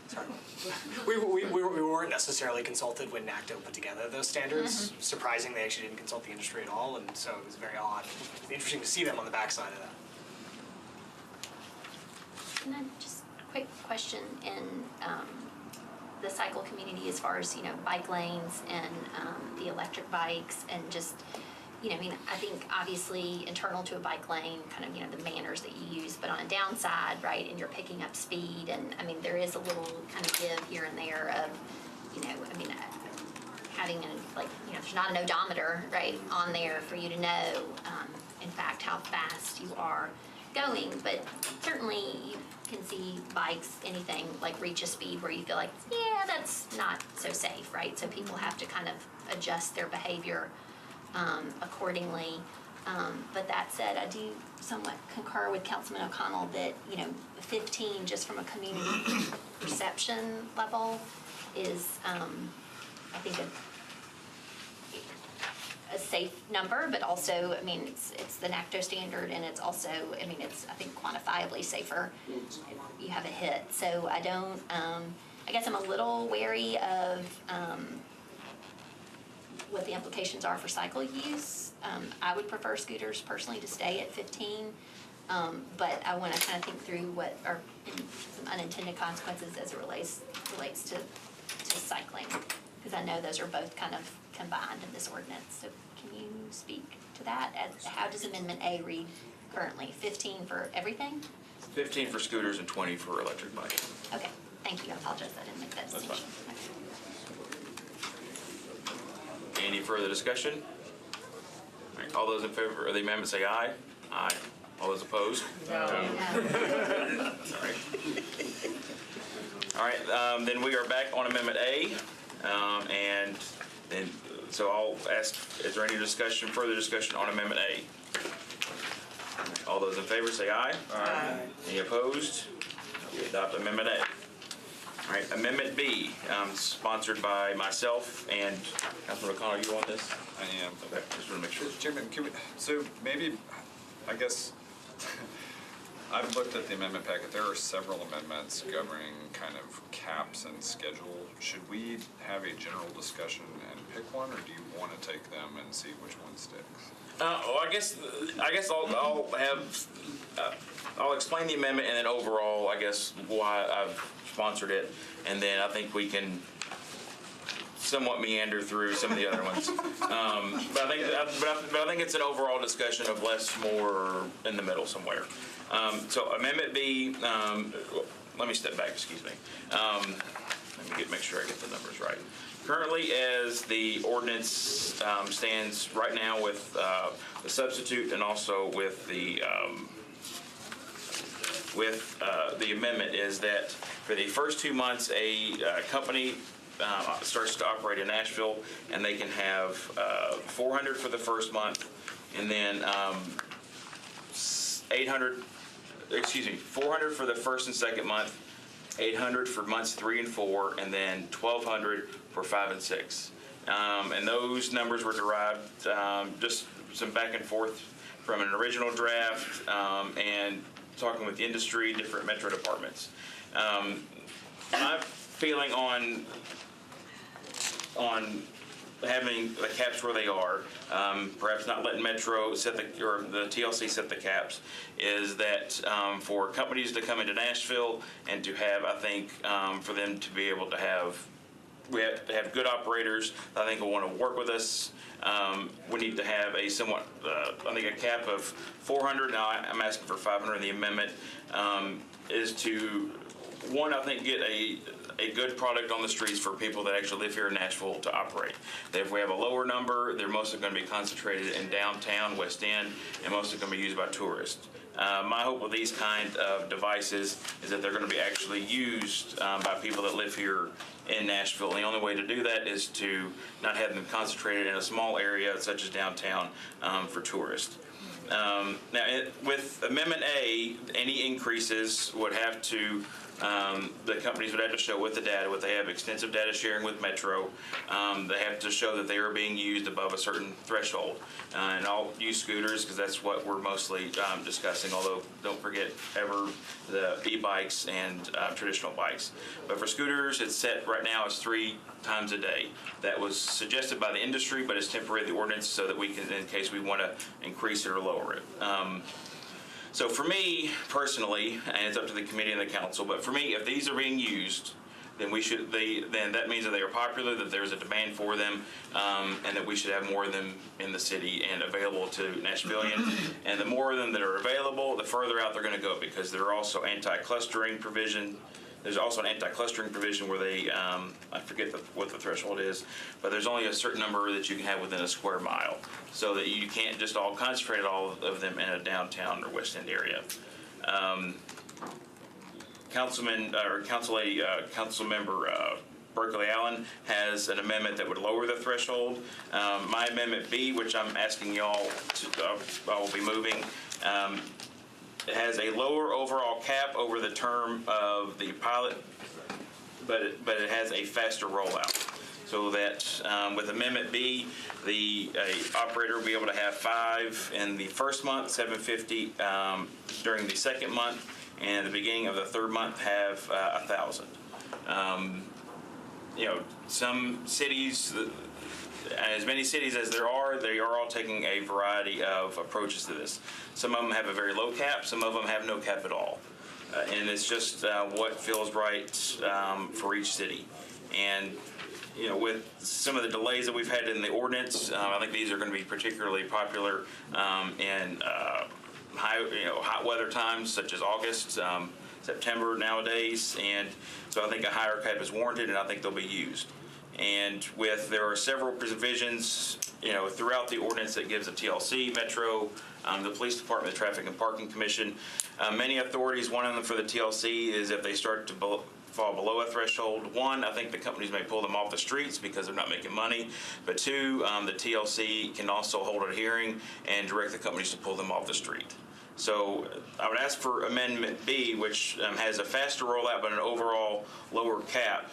Sorry. We weren't necessarily consulted when NACTO put together those standards. Surprising, they actually didn't consult the industry at all, and so it was very odd. It'd be interesting to see them on the backside of that. And then just a quick question in the cycle community as far as, bike lanes and the electric bikes and just, I mean, I think obviously internal to a bike lane, kind of, the manners that you use, but on a downside, right, and you're picking up speed, and I mean, there is a little kind of give here and there of, I mean, having there's not an odometer, right, on there for you to know, in fact, how fast you are going, but certainly you can see bikes, anything, like reach a speed where you feel like, yeah, that's not so safe, right? So people have to kind of adjust their behavior accordingly. But that said, I do somewhat concur with Councilman O'Connell that, 15, just from a community perception level, is, I think, a safe number, but also, I mean, it's the NACTO standard, and it's also, I mean, it's, I think, quantifiably safer if you have a hit. So I don't, I guess I'm a little wary of, what the implications are for cycle use. I would prefer scooters personally to stay at 15, but I want to kind of think through what are some unintended consequences as it relates to cycling, because I know those are both kind of combined in this ordinance. So can you speak to that? How does Amendment A read currently? 15 for everything? 15 for scooters and 20 for electric bikes. Okay, thank you. I apologize, I didn't make that That's distinction. Okay. Any further discussion? All right, all those in favor of the amendment say aye. Aye. All those opposed? No. All right, then we are back on Amendment A. And then, so I'll ask, is there any discussion, further discussion on Amendment A? All those in favor say aye. Aye. Any opposed? We adopt Amendment A. All right, Amendment B, sponsored by myself and Councilman O'Connell, you on this? I am. Okay, just want to make sure. Chairman, so maybe, I guess, I've looked at the amendment packet. There are several amendments governing kind of caps and schedule. Should we have a general discussion and pick one, or do you want to take them and see which one sticks? Well, I guess I'll explain the amendment, and then overall, I guess, why I've sponsored it, and then I think we can somewhat meander through some of the other ones. But I think it's an overall discussion of less, more in the middle somewhere. So Amendment B, let me step back, excuse me. Let me make sure I get the numbers right. Currently, as the ordinance stands right now with the substitute and also with the amendment, is that for the first 2 months, a company starts to operate in Nashville, and they can have $400 for the first month, and then $400 for the first and second month, $800 for months 3 and 4, and then $1,200 for 5 and 6. And those numbers were derived just some back and forth from an original draft and talking with the industry, different metro departments. My feeling on having the caps where they are, perhaps not letting Metro set or the TLC set the caps, is that for companies to come into Nashville and to have, I think, for them to be able to have, we have to have good operators that I think will want to work with us. We need to have a somewhat, I think, a cap of 400. Now I'm asking for 500 in the amendment, is to, one, I think, get a good product on the streets for people that actually live here in Nashville to operate. That if we have a lower number, they're mostly going to be concentrated in downtown, West End, and mostly going to be used by tourists. My hope with these kind of devices is that they're going to be actually used by people that live here in Nashville. And the only way to do that is to not have them concentrated in a small area such as downtown for tourists. Now, with Amendment A, any increases would have to, the companies would have to show with the data, they have extensive data sharing with Metro. They have to show that they are being used above a certain threshold. And I'll use scooters because that's what we're mostly discussing, although don't forget ever the e-bikes and traditional bikes. But for scooters, it's set right now as 3 times a day. That was suggested by the industry, but it's temporary, the ordinance, so that we can, in case we want to increase it or lower it. So for me personally, and it's up to the committee and the council, but for me, if these are being used, then then that means that they are popular, that there's a demand for them, and that we should have more of them in the city and available to Nashvillians. And the more of them that are available, the further out they're going to go, because there are also anti-clustering provision. There's also an anti-clustering provision where they, I forget what the threshold is, but there's only a certain number that you can have within a square mile, so that you can't just all concentrate all of them in a downtown or West End area. Councilmember Berkeley Allen has an amendment that would lower the threshold. My Amendment B, which I'm asking y'all to, I will be moving, it has a lower overall cap over the term of the pilot, but it has a faster rollout. So that with Amendment B, the operator will be able to have 5 in the first month, 750 during the second month, and at the beginning of the third month have 1,000. You know, some cities, as many cities as there are, they are all taking a variety of approaches to this. Some of them have a very low cap, some of them have no cap at all. And it's just what feels right for each city. And, you know, with some of the delays that we've had in the ordinance, I think these are going to be particularly popular in hot weather times such as August, September nowadays. And so I think a higher cap is warranted, and I think they'll be used. And there are several provisions, you know, throughout the ordinance that gives the TLC, Metro, the Police Department, the Traffic and Parking Commission, many authorities. One of them for the TLC is if they start to fall below a threshold. 1, I think the companies may pull them off the streets because they're not making money. But 2, the TLC can also hold a hearing and direct the companies to pull them off the street. So I would ask for Amendment B, which has a faster rollout but an overall lower cap.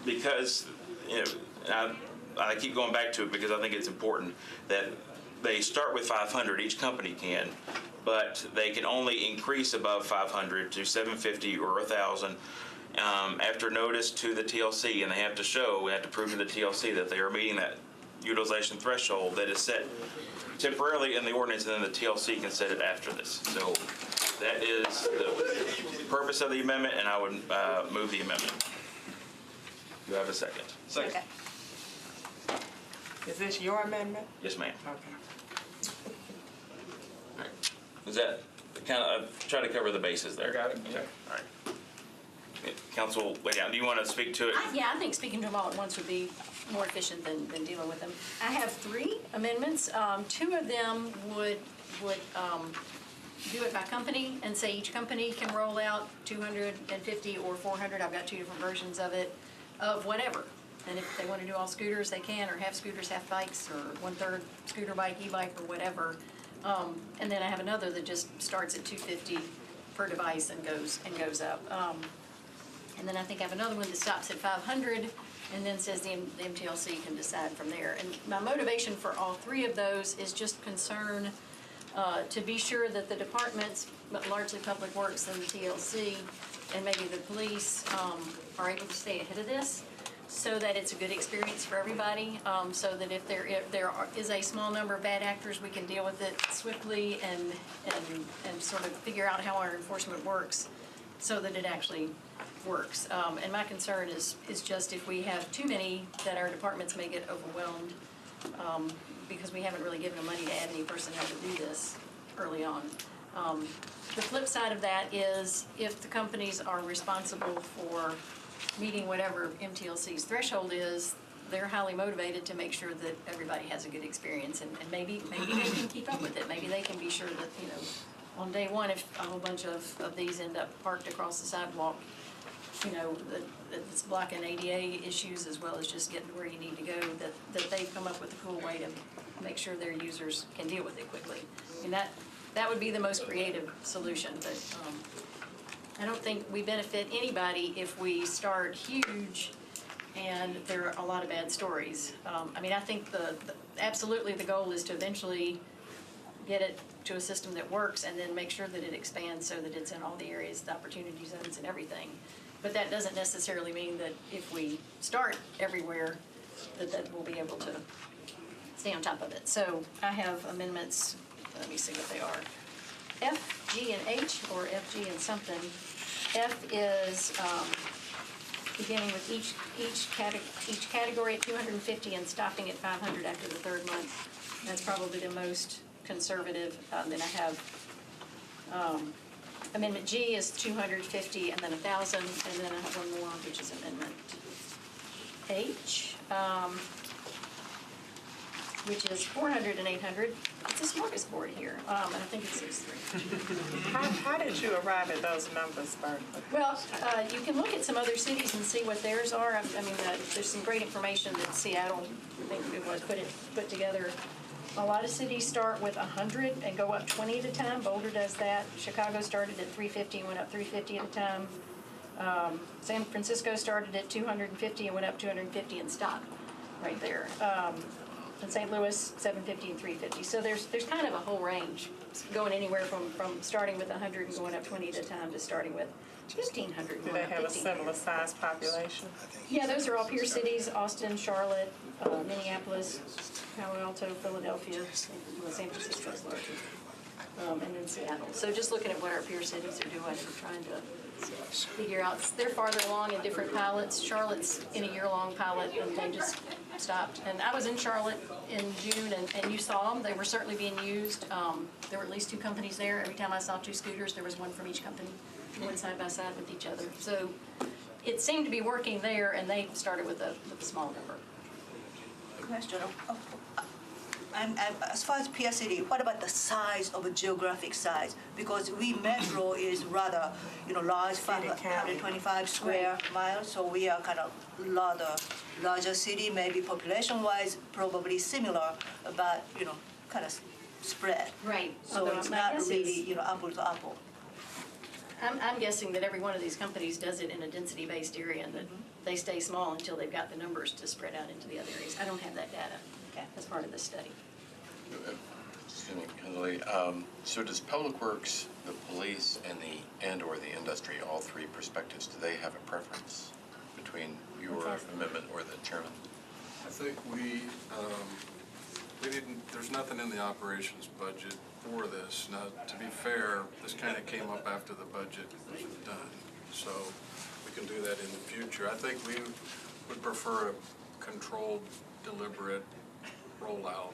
Because, you know, I keep going back to it because I think it's important that they start with 500, each company can, but they can only increase above 500 to 750 or 1,000 after notice to the TLC, and they have to prove to the TLC that they are meeting that utilization threshold that is set temporarily in the ordinance, and then the TLC can set it after this. So that is the purpose of the amendment, and I would move the amendment. Do I have a second? Second. Is this your amendment? Yes, ma'am. Okay. Is that kind of, try to cover the bases there? Got it. Okay, all right. Council, wait down, do you want to speak to it? Yeah, I think speaking to them all at once would be more efficient than dealing with them. I have 3 amendments. 2 of them would do it by company and say each company can roll out 250 or 400. I've got 2 different versions of it, of whatever. And if they want to do all scooters, they can, or half scooters, half bikes, or 1/3 scooter bike, e-bike, or whatever. And then I have another that just starts at 250 per device and goes up. And then I think I have another one that stops at 500 and then says the MTLC can decide from there. And my motivation for all 3 of those is just concern to be sure that the departments, but largely Public Works and the TLC, and maybe the police, are able to stay ahead of this so that it's a good experience for everybody, so that if there is a small number of bad actors, we can deal with it swiftly and sort of figure out how our enforcement works so that it actually works. And my concern is just if we have too many, that our departments may get overwhelmed because we haven't really given them money to add any personnel to do this early on. The flip side of that is if the companies are responsible for meeting whatever MTLC's threshold is, they're highly motivated to make sure that everybody has a good experience, and maybe they can keep up with it. Maybe they can be sure that, you know, on day one, if a whole bunch of these end up parked across the sidewalk, you know, that it's blocking ADA issues as well as just getting where you need to go, that they've come up with a cool way to make sure their users can deal with it quickly. I mean, that would be the most creative solution, but I don't think we benefit anybody if we start huge and there are a lot of bad stories. I mean, I think absolutely the goal is to eventually get it to a system that works and then make sure that it expands so that it's in all the areas, the opportunity zones and everything. But that doesn't necessarily mean that if we start everywhere, that we'll be able to stay on top of it. So I have amendments, let me see what they are. F, G, and H, or F, G, and something. F is beginning with each category at 250 and stopping at 500 after the 3rd month. That's probably the most conservative. Then I have Amendment G is 250 and then 1,000, and then I have one more, which is Amendment H, which is 400 and 800. It's a smorgasbord here, and I think it's 6.3. How did you arrive at those numbers, Bertha? Well, you can look at some other cities and see what theirs are. I mean, there's some great information that Seattle, I think it was, put together. A lot of cities start with 100 and go up 20 at a time. Boulder does that. Chicago started at 350 and went up 350 at a time. San Francisco started at 250 and went up 250 and stopped right there. And St. Louis, 750 and 350. So there's kind of a whole range, going anywhere from starting with 100 and going up 20 at a time to starting with 1,500. Do they have a similar size population? Yeah, those are all peer cities: Austin, Charlotte, Minneapolis, Palo Alto, Philadelphia, well, San Francisco's larger, and then Seattle. So just looking at what our peer cities are doing and trying to figure out. They're farther along in different pilots. Charlotte's in a year-long pilot, and they just stopped. And I was in Charlotte in June, and you saw them. They were certainly being used. There were at least 2 companies there. Every time I saw 2 scooters, there was one from each company, went side by side with each other. So it seemed to be working there, and they started with a small number. Question. As far as peer city, what about the size of a geographic size? Because we metro is rather, large, 525 square miles, so we are kind of larger city, maybe population-wise, probably similar, but, kind of spread. Right. So Although it's my not guess really, is- apple to apple. I'm guessing that every one of these companies does it in a density-based area, and that they stay small until they've got the numbers to spread out into the other areas. I don't have that data as part of this study. Excuse me, Kimberly. So does Public Works, the police, and/or the industry, all 3 perspectives, do they have a preference between your amendment or the chairman? I think we didn't, there's nothing in the operations budget for this. Now, to be fair, this kind of came up after the budget was done, so we can do that in the future. I think would prefer a controlled, deliberate rollout.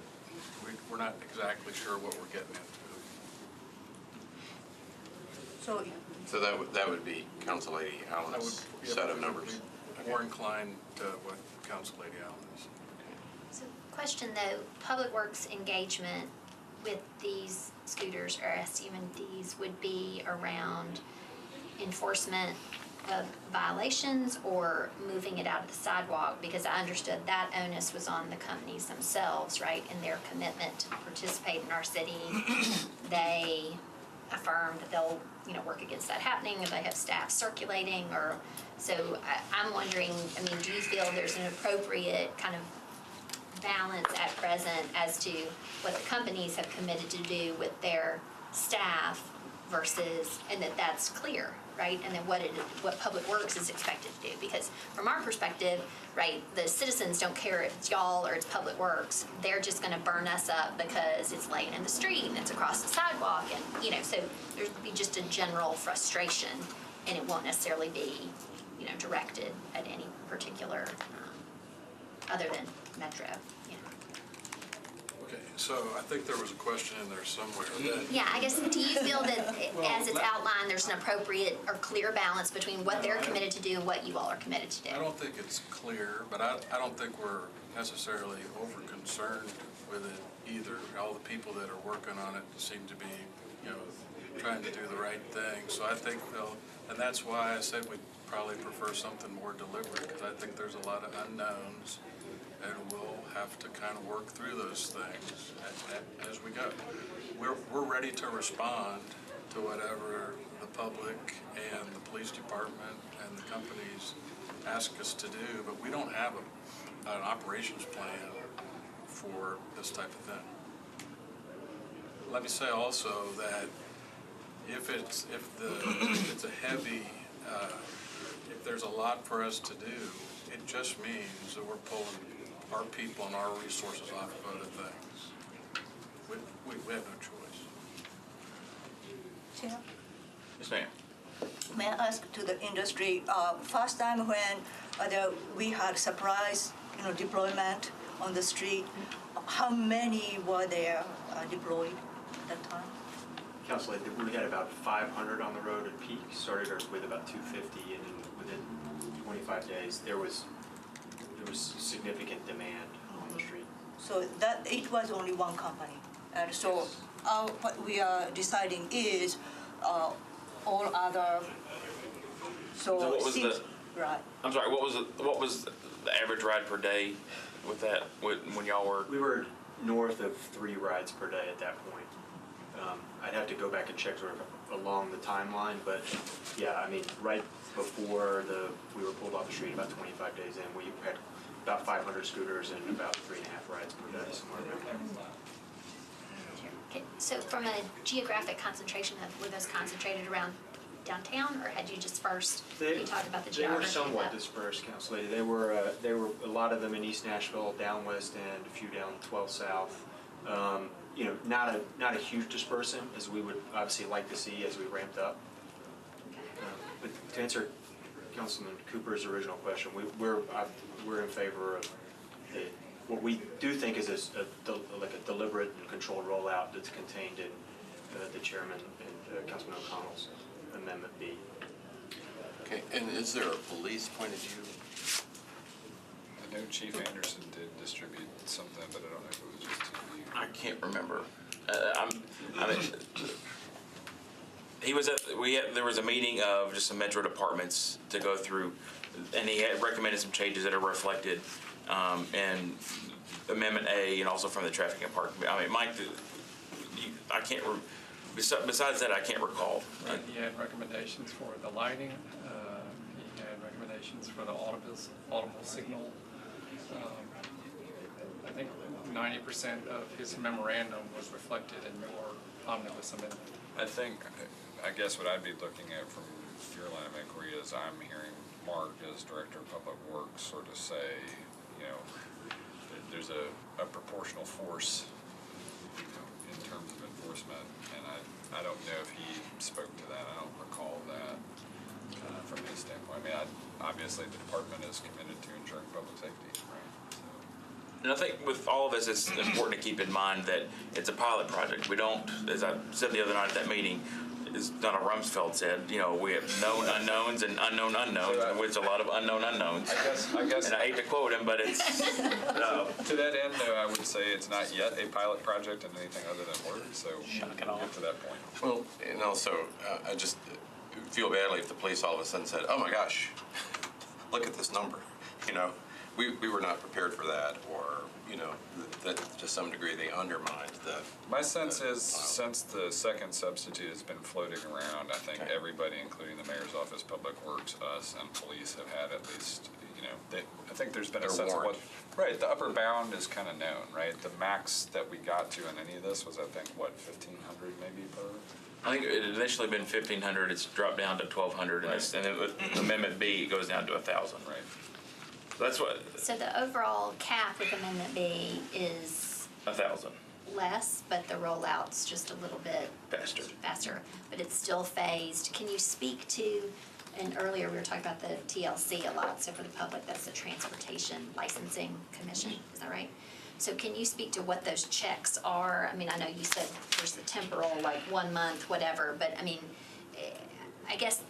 We're not exactly sure what we're getting into. So, So that would be Council Lady Allen's set of numbers. More inclined to what Council Lady Allen is. So, question though, Public Works engagement with these scooters or SUVs would be around enforcement of violations or moving it out of the sidewalk? Because I understood that onus was on the companies themselves, right? In their commitment to participate in our city. They affirmed that they'll, work against that happening if they have staff circulating or, so I'm wondering, do you feel there's an appropriate kind of balance at present as to what the companies have committed to do with their staff versus, and that's clear, right? And then what Public Works is expected to do. Because from our perspective, right, the citizens don't care if it's y'all or it's Public Works. They're just gonna burn us up because it's laying in the street and it's across the sidewalk and, so there'd be just a general frustration and it won't necessarily be, directed at any particular, other than Metro, Okay, so I think there was a question in there somewhere that. Yeah, I guess, do you feel that as it's outlined, there's an appropriate or clear balance between what they're committed to do and what you all are committed to do? I don't think it's clear, but I don't think we're necessarily over-concerned with it either. All the people that are working on it seem to be, trying to do the right thing. So I think and that's why I said we'd probably prefer something more deliberate, because I think there's a lot of unknowns, and we'll have to kind of work through those things as we go. We're ready to respond to whatever the public and the police department and the companies ask us to do, but we don't have an operations plan for this type of thing. Let me say also that if there's a lot for us to do, it just means that we're pulling our people and our resources off of other things. We have no choice. Chair, Yes, ma'am. may I ask to the industry, first time when we had surprise, deployment on the street, how many were there deployed at that time? Council, we had about 500 on the road at peak, started with about 250, and then within 25 days, there was significant demand on the street. So that it was only one company, and so what we are deciding is all other. So what was since, right? I'm sorry, what was the average ride per day with that, when y'all were? We were north of 3 rides per day at that point. I'd have to go back and check sort of along the timeline, but yeah, right before we were pulled off the street, about 25 days in, we had about 500 scooters and about 3.5 rides per day, somewhere around there. Okay, so from a geographic concentration, were those concentrated around downtown, or had you dispersed? You talked about the geography. They were of somewhat that. dispersed, Council Lady. They were a lot of them in East Nashville, down West End, a few down 12 South. Not a huge dispersant, as we would obviously like to see as we ramped up. But to answer Councilman Cooper's original question, we're in favor of what we do think is like a deliberate and controlled rollout that's contained in the chairman and Councilman O'Connell's Amendment B. Okay, and is there a police point of view? I know Chief Anderson did distribute something, but I don't know if it was just to you. I can't remember. There was a meeting of just some Metro departments to go through, and he had recommended some changes that are reflected in Amendment A and also from the Traffic and Parking. Mike, I can't. Besides that, I can't recall. Right, he had recommendations for the lighting, he had recommendations for the audible signal. I think 90% of his memorandum was reflected in your omnibus amendment. I guess what I'd be looking at from your line of inquiry is I'm hearing Mark as Director of Public Works sort of say, that there's a proportional force, in terms of enforcement, and I don't know if he spoke to that. I don't recall that from his standpoint. Obviously the department is committed to ensuring public safety, right? So, And I think with all of this, it's important to keep in mind that it's a pilot project. We don't, as I said the other night at that meeting, as Donna Rumsfeld said, we have known unknowns and unknown unknowns, which a lot of unknown unknowns. I guess. And I hate to quote him, but it's, To that end, though, I would say it's not yet a pilot project in anything other than words, so we'll get to that point. Well, and also, I just feel badly if the police all of a sudden said, oh my gosh, look at this number, we were not prepared for that, or, that to some degree they undermined the. My sense is, since the second substitute has been floating around, I think everybody, including the mayor's office, public works, us, and police have had at least, I think there's been a sense of what. Right, the upper bound is kind of known, right? The max that we got to in any of this was, I think, 1,500 maybe per? I think it had initially been 1,500, it's dropped down to 1,200, Right. and then with Amendment B, it goes down to 1,000. Right. That's what, So the overall cap with Amendment B is 1,000, less, but the rollout's just a little bit faster. but it's still phased. Can you speak to, and earlier we were talking about the TLC a lot, so for the public, that's the Transportation Licensing Commission, is that right? So can you speak to what those checks are? I mean, I know you said there's the temporal, like 1 month, whatever, but I mean, I guess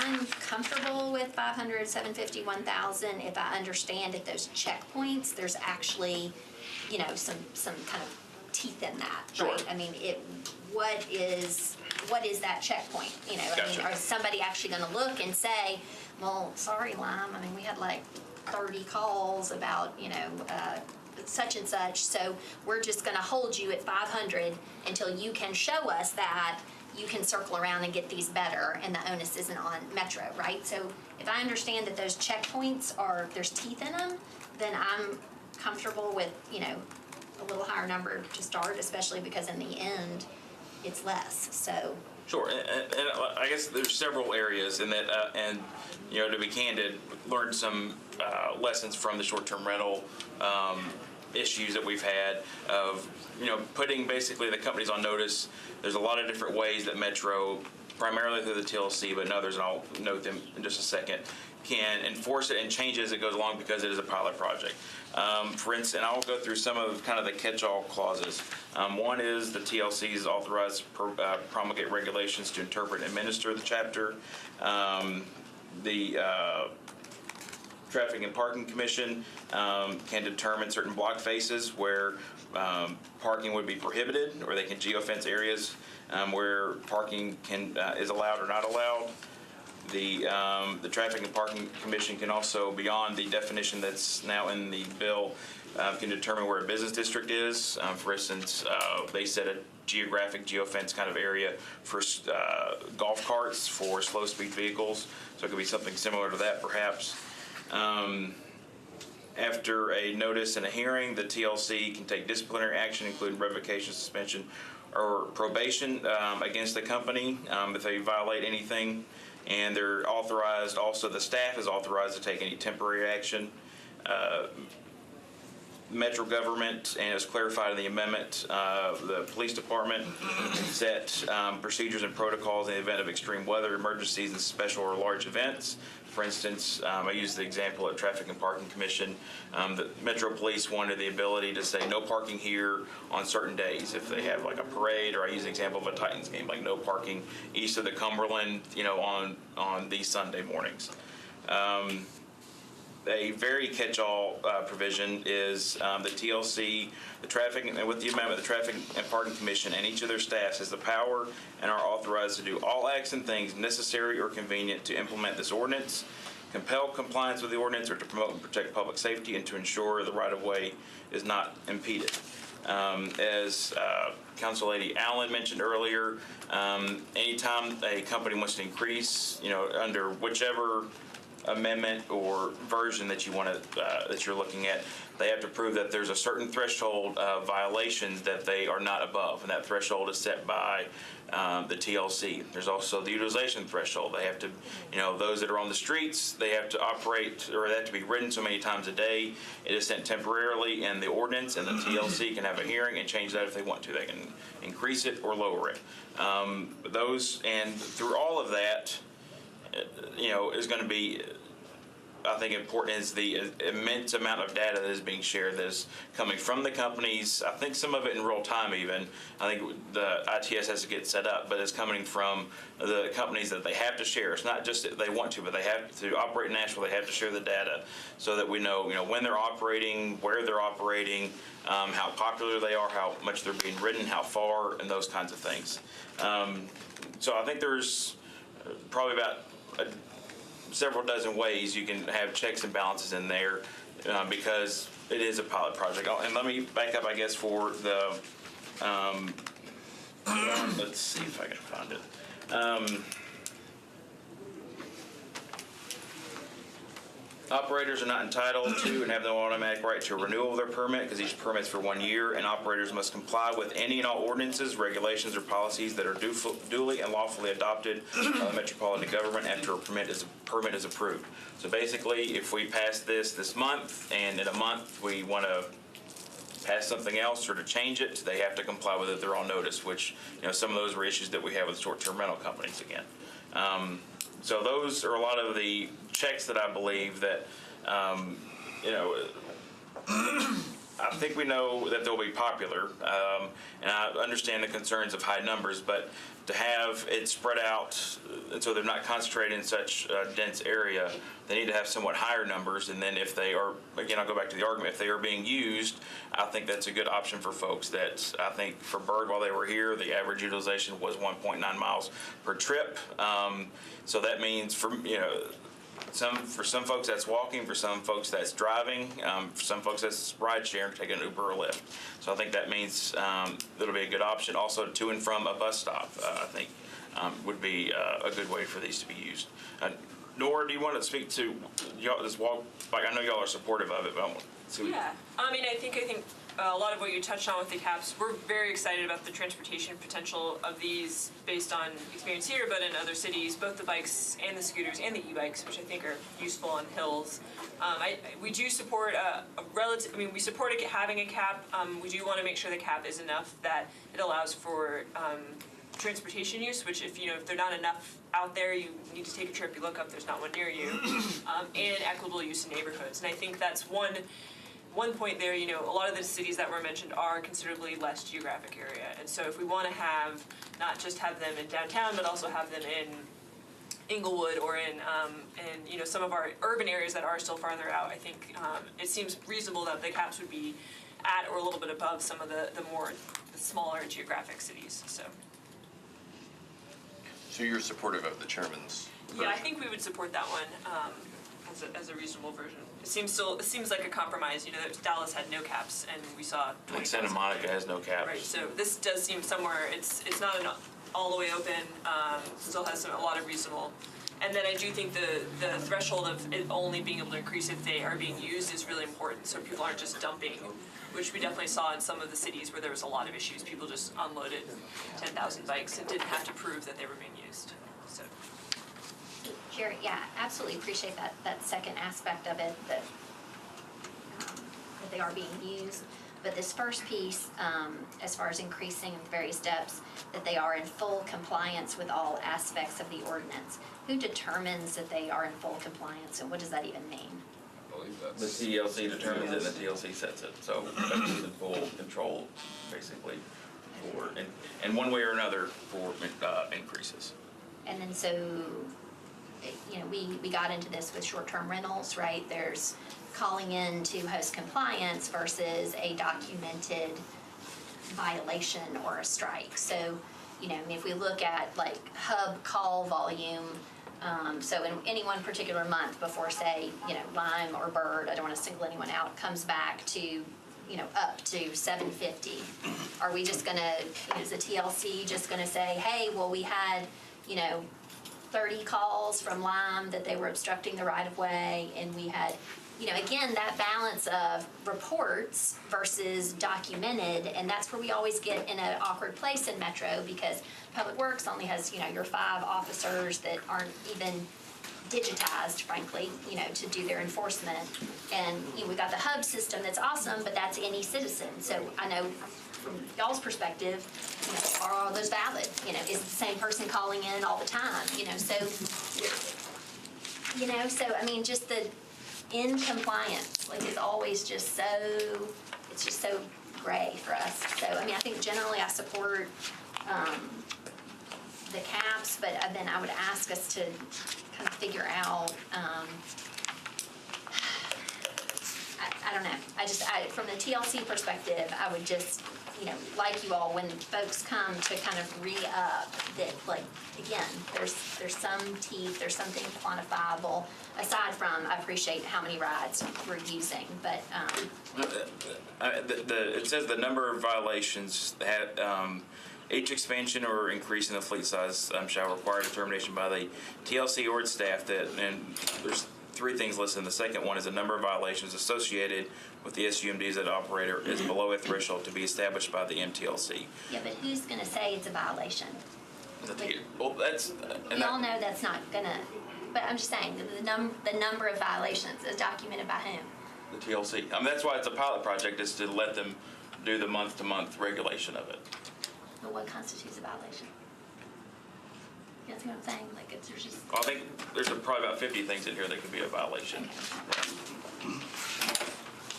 I'm comfortable with 500, 750, 1,000 if I understand at those checkpoints, there's actually, some kind of teeth in that, Sure. right? I mean, what is that checkpoint? Gotcha. Or is somebody actually gonna look and say, well, sorry, Lime, I mean, we had like 30 calls about, such and such, so we're just gonna hold you at 500 until you can show us that you can circle around and get these better, and the onus isn't on Metro, right? So if I understand that those checkpoints there's teeth in them, then I'm comfortable with, a little higher number to start, especially because in the end, it's less, so. Sure, and I guess there's several areas in that, and to be candid, learned some lessons from the short-term rental issues that we've had of, putting basically the companies on notice. There's a lot of different ways that Metro, primarily through the TLC, but others, and I'll note them in just a second, can enforce it and change it as it goes along because it is a pilot project. For instance, and I'll go through some of kind of the catch-all clauses. One is the TLC is authorized to promulgate regulations to interpret and administer the chapter. The Traffic and Parking Commission can determine certain block faces where parking would be prohibited, or they can geofence areas where parking is allowed or not allowed. The Traffic and Parking Commission can also, beyond the definition that's now in the bill, can determine where a business district is. For instance, they set a geographic geofence kind of area for golf carts for slow-speed vehicles, so it could be something similar to that perhaps. After a notice and a hearing, the TLC can take disciplinary action, including revocation, suspension, or probation against the company if they violate anything. And they're authorized, also the staff is authorized to take any temporary action. Metro government, and as clarified in the amendment, the police department set procedures and protocols in the event of extreme weather, emergencies, and special or large events. For instance, I used the example at Traffic and Parking Commission. The Metro Police wanted the ability to say no parking here on certain days. If they have like a parade, or I use the example of a Titans game, like no parking east of the Cumberland, on these Sunday mornings. A very catch-all provision is the TLC, the Traffic, and with the amendment, the Traffic and Parking Commission and each of their staffs has the power and are authorized to do all acts and things necessary or convenient to implement this ordinance, compel compliance with the ordinance, or to promote and protect public safety, and to ensure the right-of-way is not impeded. As Council Lady Allen mentioned earlier, anytime a company wants to increase, under whichever amendment or version that you want to that you're looking at, they have to prove that there's a certain threshold of violations that they are not above, and that threshold is set by the TLC. There's also the utilization threshold. They have to, those that are on the streets, they have to operate, or they have to be ridden so many times a day. It is sent temporarily in the ordinance, and the TLC can have a hearing and change that if they want to. They can increase it or lower it. Those, and through all of that, is going to be I think important is the immense amount of data that is being shared that is coming from the companies. I think some of it in real time even. I think the ITS has to get set up, but it's coming from the companies that they have to share. It's not just that they want to, but they have to operate in Nashville. They have to share the data so that we know, when they're operating, where they're operating, how popular they are, how much they're being ridden, how far, and those kinds of things. So I think there's probably about several dozen ways you can have checks and balances in there because it is a pilot project. And let me back up, I guess, for the, let's see if I can find it. Operators are not entitled to and have no automatic right to renewal of their permit because each permit's for 1 year, and operators must comply with any and all ordinances, regulations, or policies that are duly and lawfully adopted by the metropolitan government after a permit is approved. So basically, if we pass this month, and in a month we want to pass something else or to change it, they have to comply with it. They're on notice, which, some of those were issues that we have with short-term rental companies again. So those are a lot of the checks that I believe that, I think we know that they'll be popular, and I understand the concerns of high numbers, but to have it spread out so they're not concentrated in such a dense area, they need to have somewhat higher numbers. And then if they are, again, I'll go back to the argument, if they are being used, I think that's a good option for folks. That I think for Bird, while they were here, the average utilization was 1.9 miles per trip. So that means for some folks that's walking, for some folks that's driving, for some folks that's ride sharing, taking an Uber or Lyft. So I think that means that'll be a good option. Also, to and from a bus stop, I think would be a good way for these to be used. Nora, do you want to speak to y'all, this walk? Like, I know y'all are supportive of it, but I want to see. Yeah, I think a lot of what you touched on with the caps, we're very excited about the transportation potential of these based on experience here, but in other cities, both the bikes and the scooters and the e-bikes, which I think are useful on hills. We do support we support having a cap. We do want to make sure the cap is enough that it allows for transportation use, which if they're not enough out there, you need to take a trip, you look up, there's not one near you, and equitable use in neighborhoods. And I think that's one point there. A lot of the cities that were mentioned are considerably less geographic area, and so if we want to have not just have them in downtown, but also have them in Inglewood or in some of our urban areas that are still farther out, I think it seems reasonable that the caps would be at or a little bit above some of the smaller geographic cities. So you're supportive of the chairman's version? Yeah, I think we would support that one as a reasonable version. It seems like a compromise. Dallas had no caps, and we saw. Like Santa Monica has no caps. Right. So this does seem somewhere. It's not all the way open. Still has a lot of reasonable. And then I do think the threshold of it only being able to increase if they are being used is really important. So people aren't just dumping, which we definitely saw in some of the cities where there was a lot of issues. People just unloaded 10,000 bikes and didn't have to prove that they were being used. So. Jerry, yeah, absolutely appreciate that second aspect of it, that they are being used. But this first piece, as far as increasing the various steps, that they are in full compliance with all aspects of the ordinance. Who determines that they are in full compliance, and what does that even mean? I believe that's. The TLC determines it, and the TLC sets it. So that's in full control, basically, for and one way or another for increases. And then so, we got into this with short-term rentals, right? There's calling in to host compliance versus a documented violation or a strike. So, if we look at like hub call volume, so in any one particular month before, say, Lime or Bird, I don't want to single anyone out, comes back to, up to 750. Are we just gonna, is the TLC just gonna say, hey, well, we had, 30 calls from Lime that they were obstructing the right-of-way, and we had, again, that balance of reports versus documented, and that's where we always get in an awkward place in Metro, because Public Works only has, your 5 officers that aren't even digitized, frankly, to do their enforcement. And, we got the hub system that's awesome, but that's any citizen. So I know from y'all's perspective, are all those valid? Is it the same person calling in all the time? So I mean, just in compliance, like, is always just so, it's just so gray for us. So, I mean, I think generally I support, the caps, but then I would ask us to kind of figure out, I don't know, from the TLC perspective, I would just, like you all, when folks come to kind of re-up, that, like, again, there's some teeth, there's something quantifiable, aside from, I appreciate how many rides we're using, but, It says the number of violations that, each expansion or increase in the fleet size shall require determination by the TLC or its staff and there's 3 things listed. The second one is the number of violations associated with the SUMDs that operator is below a threshold to be established by the MTLC. yeah, but who's gonna say it's a violation? Well, that's, We all know that's not gonna, but I'm just saying, the number of violations is documented by whom? the TLC. I mean, that's why it's a pilot project, is to let them do the month-to-month regulation of it. But what constitutes a violation? You know what I'm saying? Like, there's just. I think there's probably about 50 things in here that could be a violation.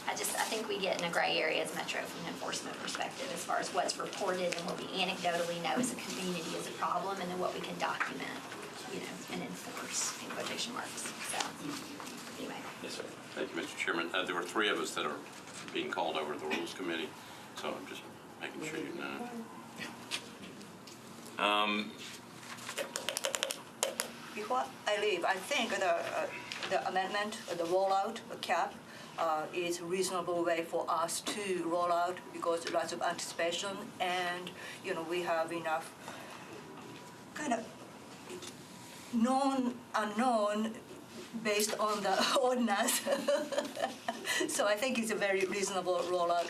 I think we get in a gray area as Metro from an enforcement perspective as far as what's reported and what we anecdotally know as a community is a problem, and then what we can document, and enforce, in quotation marks. So, anyway. Yes, sir. Thank you, Mr. Chairman. There were 3 of us that are being called over to the Rules Committee, so I'm just making sure you know. Before I leave, I think the amendment, the rollout, the cap, is a reasonable way for us to roll out because lots of anticipation and, we have enough kind of known, unknown based on the ordinance. So I think it's a very reasonable rollout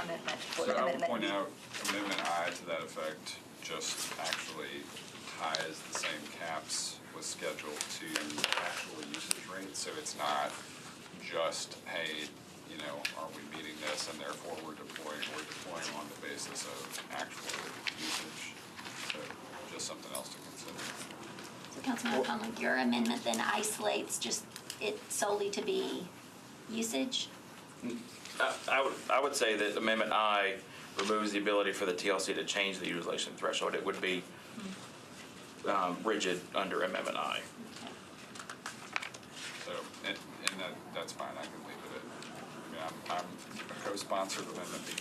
amendment for So the I would amendment. point out, Amendment I to that effect just actually ties the same caps with schedule to actual usage rates. So it's not just, hey, are we meeting this and therefore we're deploying on the basis of actual usage. So just something else to consider. So Councilman O'Connell, your amendment then isolates just it solely to be usage? I would say that Amendment I removes the ability for the TLC to change the utilization threshold. It would be rigid under Amendment I. So, and that's fine, I can leave it at, I'm a co-sponsor of Amendment B.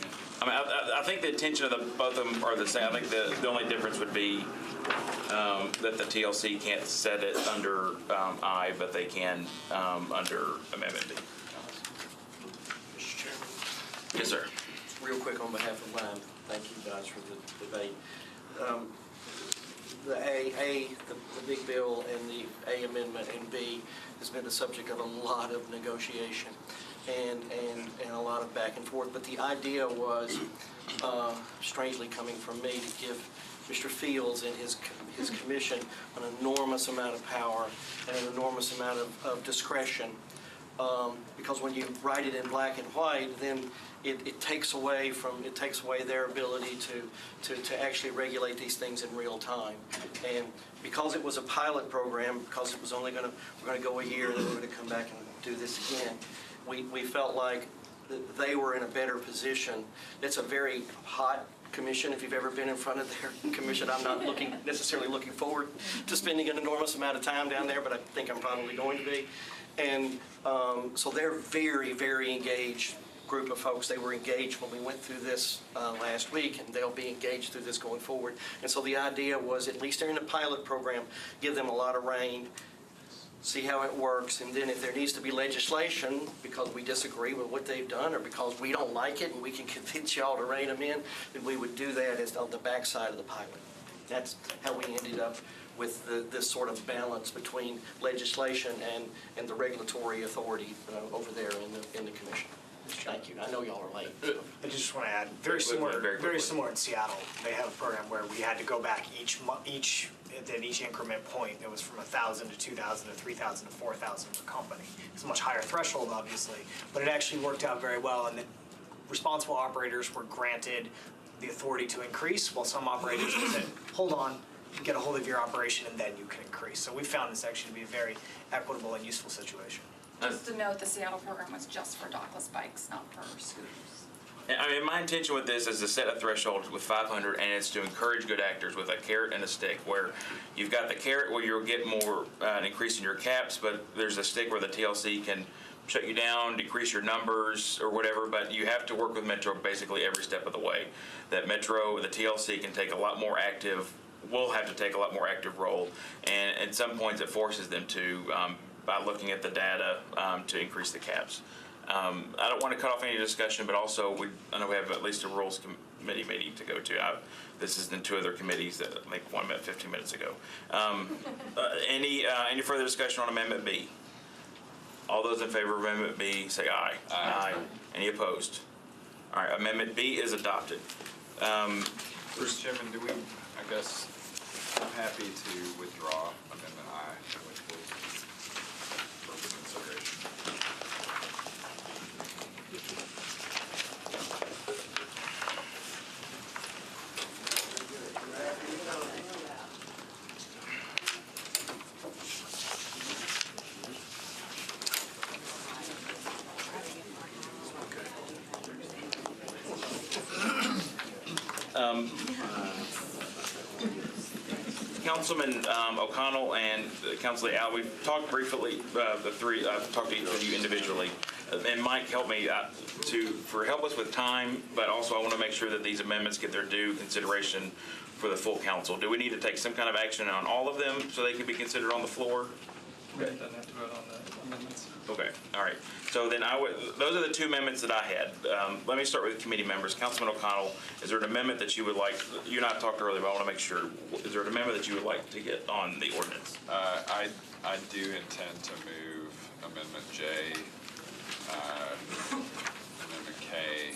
I mean, I think the intention of both of them are the same. I think the only difference would be that the TLC can't set it under I, but they can under Amendment B. Mr. Chairman, Yes, sir. real quick on behalf of Lime, thank you guys for the debate. The the big bill and the A amendment and B has been the subject of a lot of negotiation and a lot of back and forth. But the idea was, strangely coming from me, to give Mr. Fields and his commission an enormous amount of power and an enormous amount of discretion. Because when you write it in black and white, then it takes away their ability to actually regulate these things in real time. And because it was a pilot program, because it was we're going to go a year, then we're going to come back and do this again, we felt like they were in a better position. It's a very hot commission. If you've ever been in front of their commission, I'm not necessarily looking forward to spending an enormous amount of time down there, but I think I'm probably going to be. And so they're very, very engaged group of folks. They were engaged when we went through this last week, and they'll be engaged through this going forward. And so the idea was, at least during the pilot program, give them a lot of rein, see how it works, and then if there needs to be legislation because we disagree with what they've done or because we don't like it and we can convince y'all to rein them in, then we would do that as on the backside of the pilot. That's how we ended up with this sort of balance between legislation and the regulatory authority over there in the commission. Thank you. I know y'all are late. I just want to add, very similar in Seattle. They have a program where we had to go back at each increment point. It was from 1,000 to 2,000 to 3,000 to 4,000 per company. It's a much higher threshold, obviously, but it actually worked out very well. And the responsible operators were granted the authority to increase, while some operators said, "Hold on, get a hold of your operation, and then you can increase." So we found this actually to be a very equitable and useful situation. Just to note, the Seattle program was just for dockless bikes, not for scooters. I mean, my intention with this is to set a threshold with 500, and it's to encourage good actors with a carrot and a stick, where you've got the carrot where you'll get more an increase in your caps, but there's a stick where the TLC can shut you down, decrease your numbers or whatever, but you have to work with Metro basically every step of the way. That Metro, the TLC can take a lot more active, will have to take a lot more active role, and at some points it forces them to, by looking at the data, to increase the caps. I don't want to cut off any discussion, but also I know we have at least a rules committee meeting to go to. This is in 2 other committees that I think one met 15 minutes ago. Any further discussion on Amendment B? All those in favor of Amendment B, say aye. Aye. Any opposed? All right, Amendment B is adopted. Mr. Chairman, do we, I guess, I'm happy to withdraw Amendment I, which will, for consideration. Councilman O'Connell and Councilor Al, we've talked briefly, the three, I've talked to each of you individually. And Mike helped me help us with time, but also I want to make sure that these amendments get their due consideration for the full council. Do we need to take some kind of action on all of them so they can be considered on the floor? Okay. Doesn't have to vote on the amendments. Okay, all right. So then those are the 2 amendments that I had. Let me start with committee members. Councilman O'Connell, is there an amendment that you would like, you and I talked earlier, but I want to make sure, is there an amendment that you would like to get on the ordinance? I do intend to move Amendment J, Amendment K,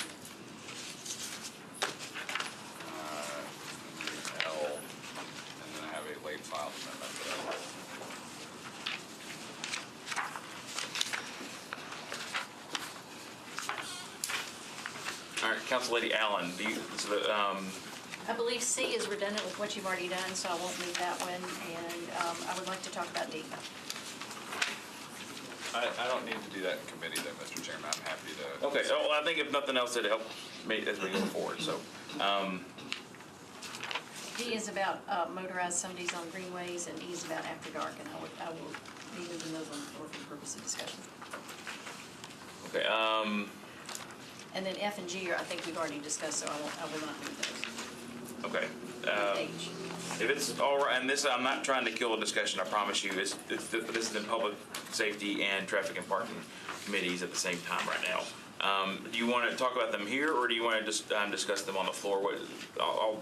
L, and then I have a late filed amendment that All right, Council Lady Allen, I believe C is redundant with what you've already done, so I won't move that one, and I would like to talk about D. I don't need to do that in committee though, Mr. Chairman. I'm happy to. okay, well, I think if nothing else, it'd help me as we go forward, so. D is about motorized Sundays on greenways, and E is about after dark, and I will be moving those on the floor for the purpose of discussion. Okay, And then F and G I think we've already discussed, so I will not move those. okay. H. If it's all right, and this, I'm not trying to kill a discussion, I promise you, this is in public safety and traffic and parking committees at the same time right now. Do you want to talk about them here, or do you want to just discuss them on the floor? I'll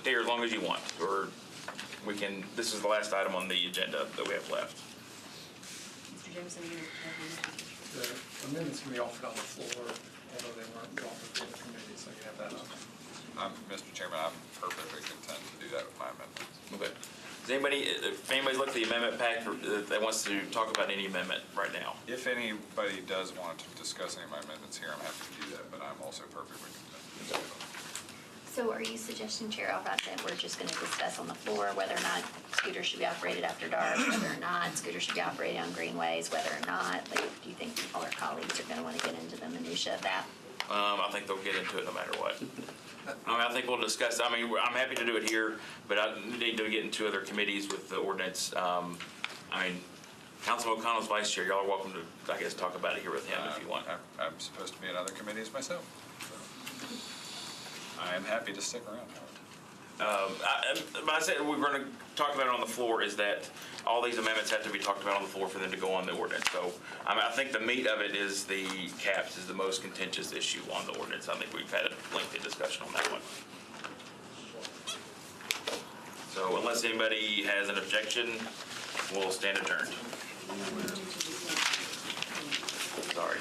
stay here as long as you want, or we can, this is the last item on the agenda that we have left. Mr. Jameson, you have any? The amendments can be offered on the floor, although they weren't brought before the committee, so you have that option. Mr. Chairman, I'm perfectly content to do that with my amendments. Okay. Does anybody, if anybody's looked at the amendment pack that wants to talk about any amendment right now? If anybody does want to discuss any of my amendments here, I'm happy to do that, but I'm also perfectly content to do that. So are you suggesting, Chair Alcott, that we're just gonna discuss on the floor whether or not scooters should be operated after dark, whether or not scooters should be operated on greenways, whether or not, like, do you think all our colleagues are gonna wanna get into the minutia of that? I think they'll get into it no matter what. I think we'll discuss, I'm happy to do it here, but I need to get into other committees with the ordinance. Councilman O'Connell's vice chair, y'all are welcome to, I guess, talk about it here with him if you want. I'm supposed to be in other committees myself. I am happy to stick around. I said we're going to talk about it on the floor is that all these amendments have to be talked about on the floor for them to go on the ordinance. So I think the meat of it is the caps is the most contentious issue on the ordinance. I think we've had a lengthy discussion on that one. So unless anybody has an objection, we'll stand adjourned. Sorry.